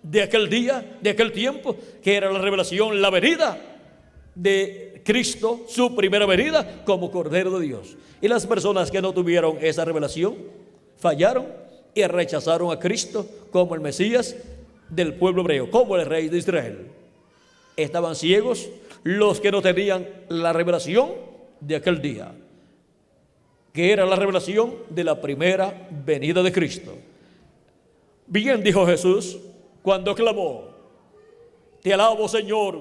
de aquel día, de aquel tiempo, que era la revelación, la venida de Cristo, su primera venida como Cordero de Dios. Y las personas que no tuvieron esa revelación fallaron y rechazaron a Cristo como el Mesías del pueblo hebreo, como el rey de Israel. Estaban ciegos los que no tenían la revelación de aquel día, que era la revelación de la primera venida de Cristo. Bien dijo Jesús cuando clamó: te alabo, Señor,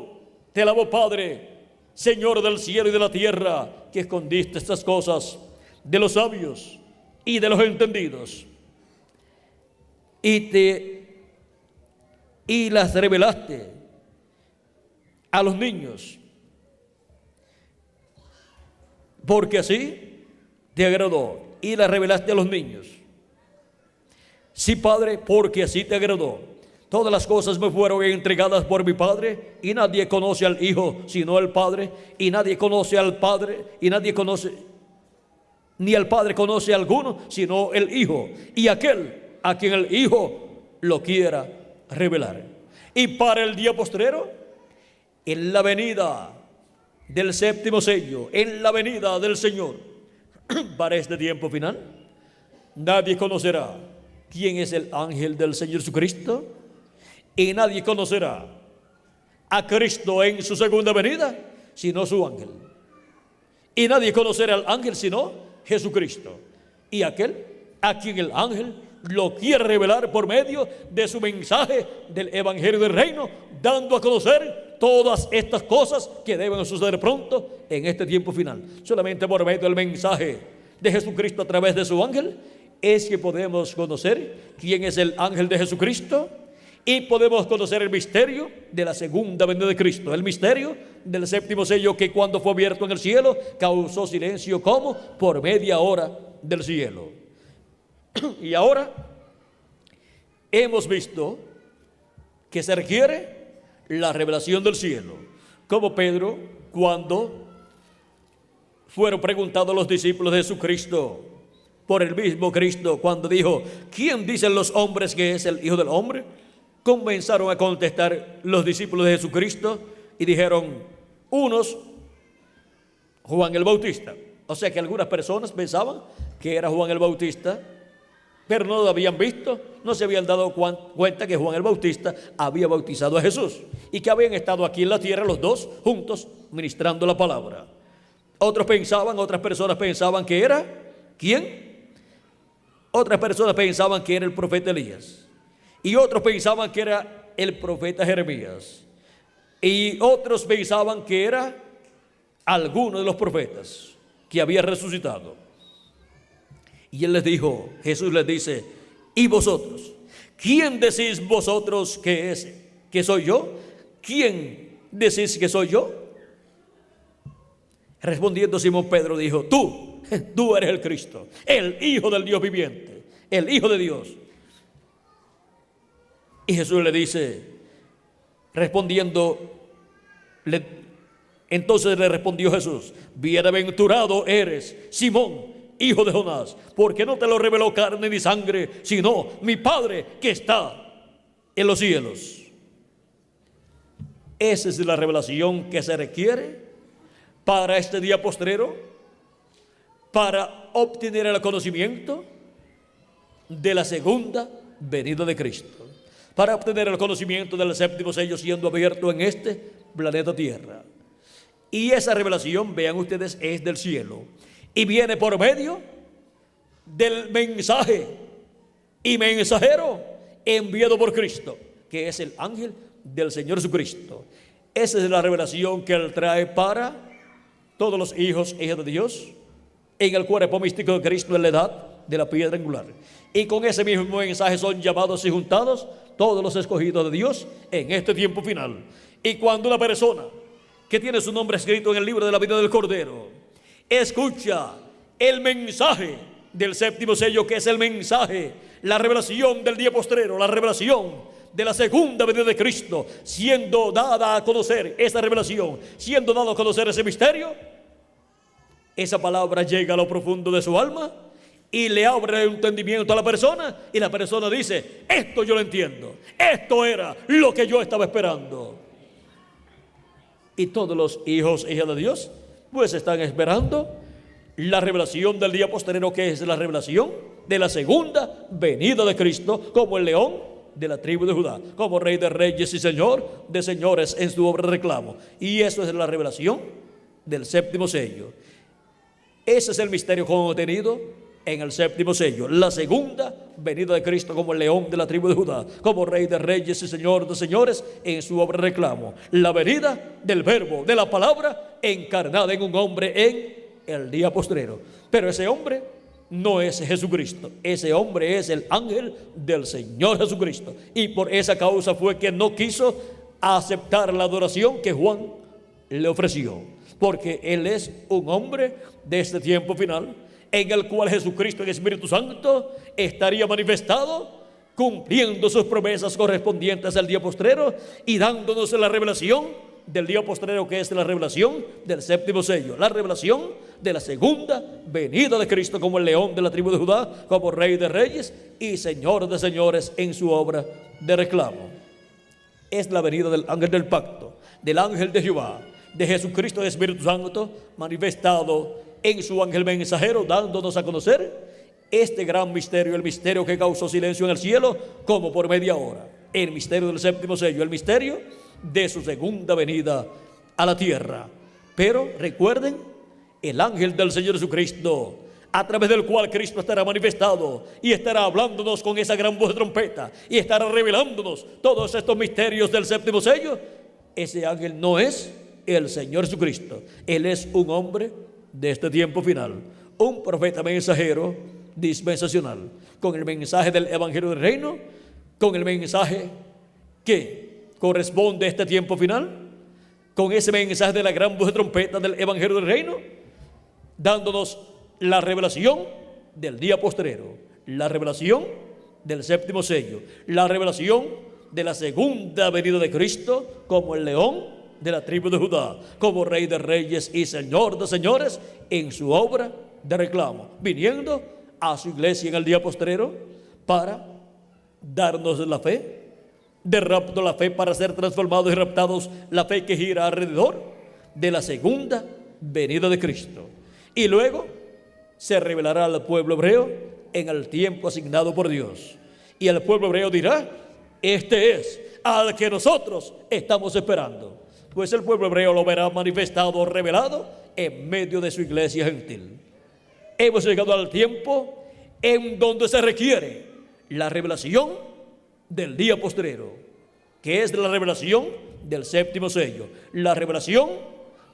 te alabo, Padre, Señor del cielo y de la tierra, que escondiste estas cosas de los sabios y de los entendidos y las revelaste a los niños, porque así te agradó. Y las revelaste a los niños. Sí, Padre, porque así te agradó. Todas las cosas me fueron entregadas por mi Padre, y nadie conoce al Hijo sino el Padre, y nadie conoce al Padre, y nadie conoce, ni al Padre conoce a alguno sino el Hijo, y aquel a quien el Hijo lo quiera revelar. Y para el día postrero, en la venida del séptimo sello, en la venida del Señor, para este tiempo final, nadie conocerá quién es el ángel del Señor Jesucristo, y nadie conocerá a Cristo en su segunda venida sino su ángel, y nadie conocerá al ángel sino Jesucristo, y aquel a quien el ángel lo quiere revelar por medio de su mensaje del Evangelio del Reino, dando a conocer todas estas cosas que deben suceder pronto en este tiempo final. Solamente por medio del mensaje de Jesucristo a través de su ángel es que podemos conocer quién es el ángel de Jesucristo, y podemos conocer el misterio de la segunda venida de Cristo, el misterio del séptimo sello, que cuando fue abierto en el cielo causó silencio como por media hora del cielo. Y ahora hemos visto que se requiere la revelación del cielo, como Pedro, cuando fueron preguntados los discípulos de Jesucristo por el mismo Cristo, cuando dijo: ¿quién dicen los hombres que es el Hijo del Hombre? Comenzaron a contestar los discípulos de Jesucristo y dijeron: unos, Juan el Bautista. O sea que algunas personas pensaban que era Juan el Bautista, pero no lo habían visto, no se habían dado cuenta que Juan el Bautista había bautizado a Jesús y que habían estado aquí en la tierra los dos juntos ministrando la palabra. Otras personas pensaban que era, ¿quién? Otras personas pensaban que era el profeta Elías, y otros pensaban que era el profeta Jeremías, y otros pensaban que era alguno de los profetas que había resucitado. Y él les dijo, Jesús les dice: ¿y vosotros? ¿Quién decís vosotros que soy yo? ¿Quién decís que soy yo? Respondiendo Simón Pedro dijo: tú eres el Cristo, el Hijo del Dios viviente, el Hijo de Dios. Y Jesús le dice, entonces le respondió Jesús: bienaventurado eres, Simón, hijo de Jonás, porque no te lo reveló carne ni sangre, sino mi Padre que está en los cielos. Esa es la revelación que se requiere para este día postrero, para obtener el conocimiento de la segunda venida de Cristo, para obtener el conocimiento del séptimo sello siendo abierto en este planeta Tierra. Y esa revelación, vean ustedes, es del cielo y viene por medio del mensaje y mensajero enviado por Cristo, que es el ángel del Señor Jesucristo. Esa es la revelación que Él trae para todos los hijos e hijas de Dios en el cuerpo místico de Cristo en la edad de la piedra angular. Y con ese mismo mensaje son llamados y juntados todos los escogidos de Dios en este tiempo final. Y cuando una persona que tiene su nombre escrito en el libro de la vida del Cordero escucha el mensaje del séptimo sello, que es el mensaje, la revelación del día postrero, la revelación de la segunda venida de Cristo, siendo dada a conocer esa revelación, siendo dado a conocer ese misterio, esa palabra llega a lo profundo de su alma y le abre el entendimiento a la persona, y la persona dice: esto yo lo entiendo, esto era lo que yo estaba esperando. Y todos los hijos e hijas de Dios pues están esperando la revelación del día postrero, que es la revelación de la segunda venida de Cristo como el león de la tribu de Judá, como Rey de reyes y Señor de señores en su obra de reclamo. Y eso es la revelación del séptimo sello. Ese es el misterio contenido en el séptimo sello, la segunda venida de Cristo como el león de la tribu de Judá, como Rey de reyes y Señor de señores en su obra de reclamo. La venida del verbo, de la palabra encarnada en un hombre en el día postrero. Pero ese hombre no es Jesucristo, ese hombre es el ángel del Señor Jesucristo, y por esa causa fue que no quiso aceptar la adoración que Juan le ofreció, porque él es un hombre de este tiempo final, en el cual Jesucristo, el Espíritu Santo, estaría manifestado, cumpliendo sus promesas correspondientes al día postrero y dándonos la revelación del día postrero, que es la revelación del séptimo sello, la revelación de la segunda venida de Cristo como el león de la tribu de Judá, como Rey de reyes y Señor de señores en su obra de reclamo. Es la venida del ángel del pacto, del ángel de Jehová, de Jesucristo, el Espíritu Santo, manifestado en su ángel mensajero, dándonos a conocer este gran misterio, el misterio que causó silencio en el cielo como por media hora, el misterio del séptimo sello, el misterio de su segunda venida a la tierra. Pero recuerden, el ángel del Señor Jesucristo, a través del cual Cristo estará manifestado y estará hablándonos con esa gran voz de trompeta y estará revelándonos todos estos misterios del séptimo sello, ese ángel no es el Señor Jesucristo. Él es un hombre de este tiempo final, un profeta mensajero dispensacional, con el mensaje del evangelio del reino, con el mensaje que corresponde a este tiempo final, con ese mensaje de la gran voz de trompeta del evangelio del reino, dándonos la revelación del día postrero, la revelación del séptimo sello, la revelación de la segunda venida de Cristo como el león de la tribu de Judá, como Rey de reyes y Señor de señores en su obra de reclamo, viniendo a su iglesia en el día postrero para darnos la fe de rapto, la fe para ser transformados y raptados, la fe que gira alrededor de la segunda venida de Cristo. Y luego se revelará al pueblo hebreo en el tiempo asignado por Dios, y el pueblo hebreo dirá: este es al que nosotros estamos esperando. Pues el pueblo hebreo lo verá manifestado, revelado en medio de su iglesia gentil. Hemos llegado al tiempo en donde se requiere la revelación del día postrero, que es la revelación del séptimo sello, la revelación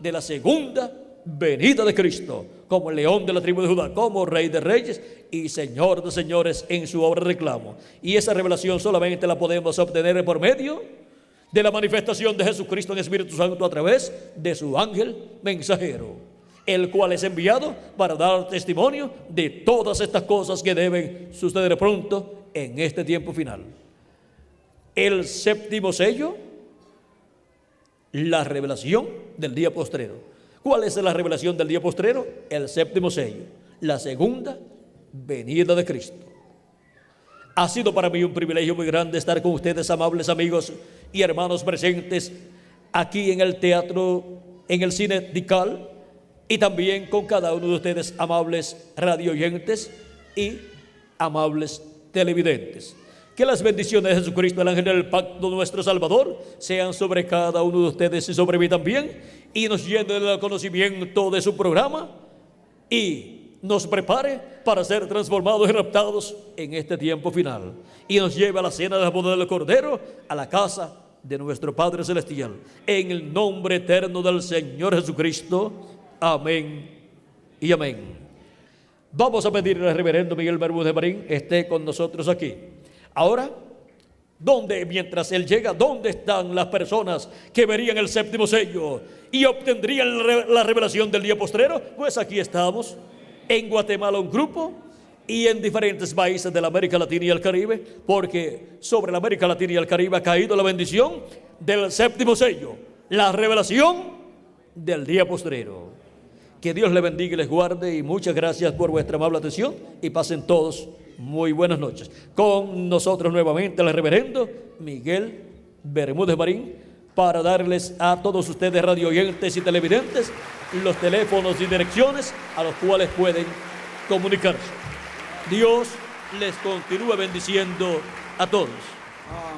de la segunda venida de Cristo como el león de la tribu de Judá, como Rey de reyes y Señor de señores en su obra de reclamo. Y esa revelación solamente la podemos obtener por medio de la manifestación de Jesucristo en Espíritu Santo a través de su ángel mensajero, el cual es enviado para dar testimonio de todas estas cosas que deben suceder pronto en este tiempo final. El séptimo sello, la revelación del día postrero. ¿Cuál es la revelación del día postrero? El séptimo sello, la segunda venida de Cristo. Ha sido para mí un privilegio muy grande estar con ustedes, amables amigos y hermanos presentes aquí en el teatro, en el cine Dical, y también con cada uno de ustedes, amables radio oyentes y amables televidentes. Que las bendiciones de Jesucristo, el ángel del pacto, nuestro Salvador, sean sobre cada uno de ustedes y sobre mí también, y nos llene del conocimiento de su programa y nos prepare para ser transformados y raptados en este tiempo final, y nos lleve a la cena de la boda del Cordero, a la casa de nuestro Padre Celestial, en el nombre eterno del Señor Jesucristo. Amén y amén. Vamos a pedirle al reverendo Miguel Bermúdez Marín esté con nosotros aquí. Ahora, mientras él llega, ¿dónde están las personas que verían el séptimo sello y obtendrían la revelación del día postrero? Pues aquí estamos. En Guatemala un grupo, y en diferentes países de la América Latina y el Caribe, porque sobre la América Latina y el Caribe ha caído la bendición del séptimo sello, la revelación del día postrero. Que Dios les bendiga y les guarde, y muchas gracias por vuestra amable atención, y pasen todos muy buenas noches. Con nosotros nuevamente el reverendo Miguel Bermúdez Marín, para darles a todos ustedes radioyentes y televidentes los teléfonos y direcciones a los cuales pueden comunicarse. Dios les continúe bendiciendo a todos.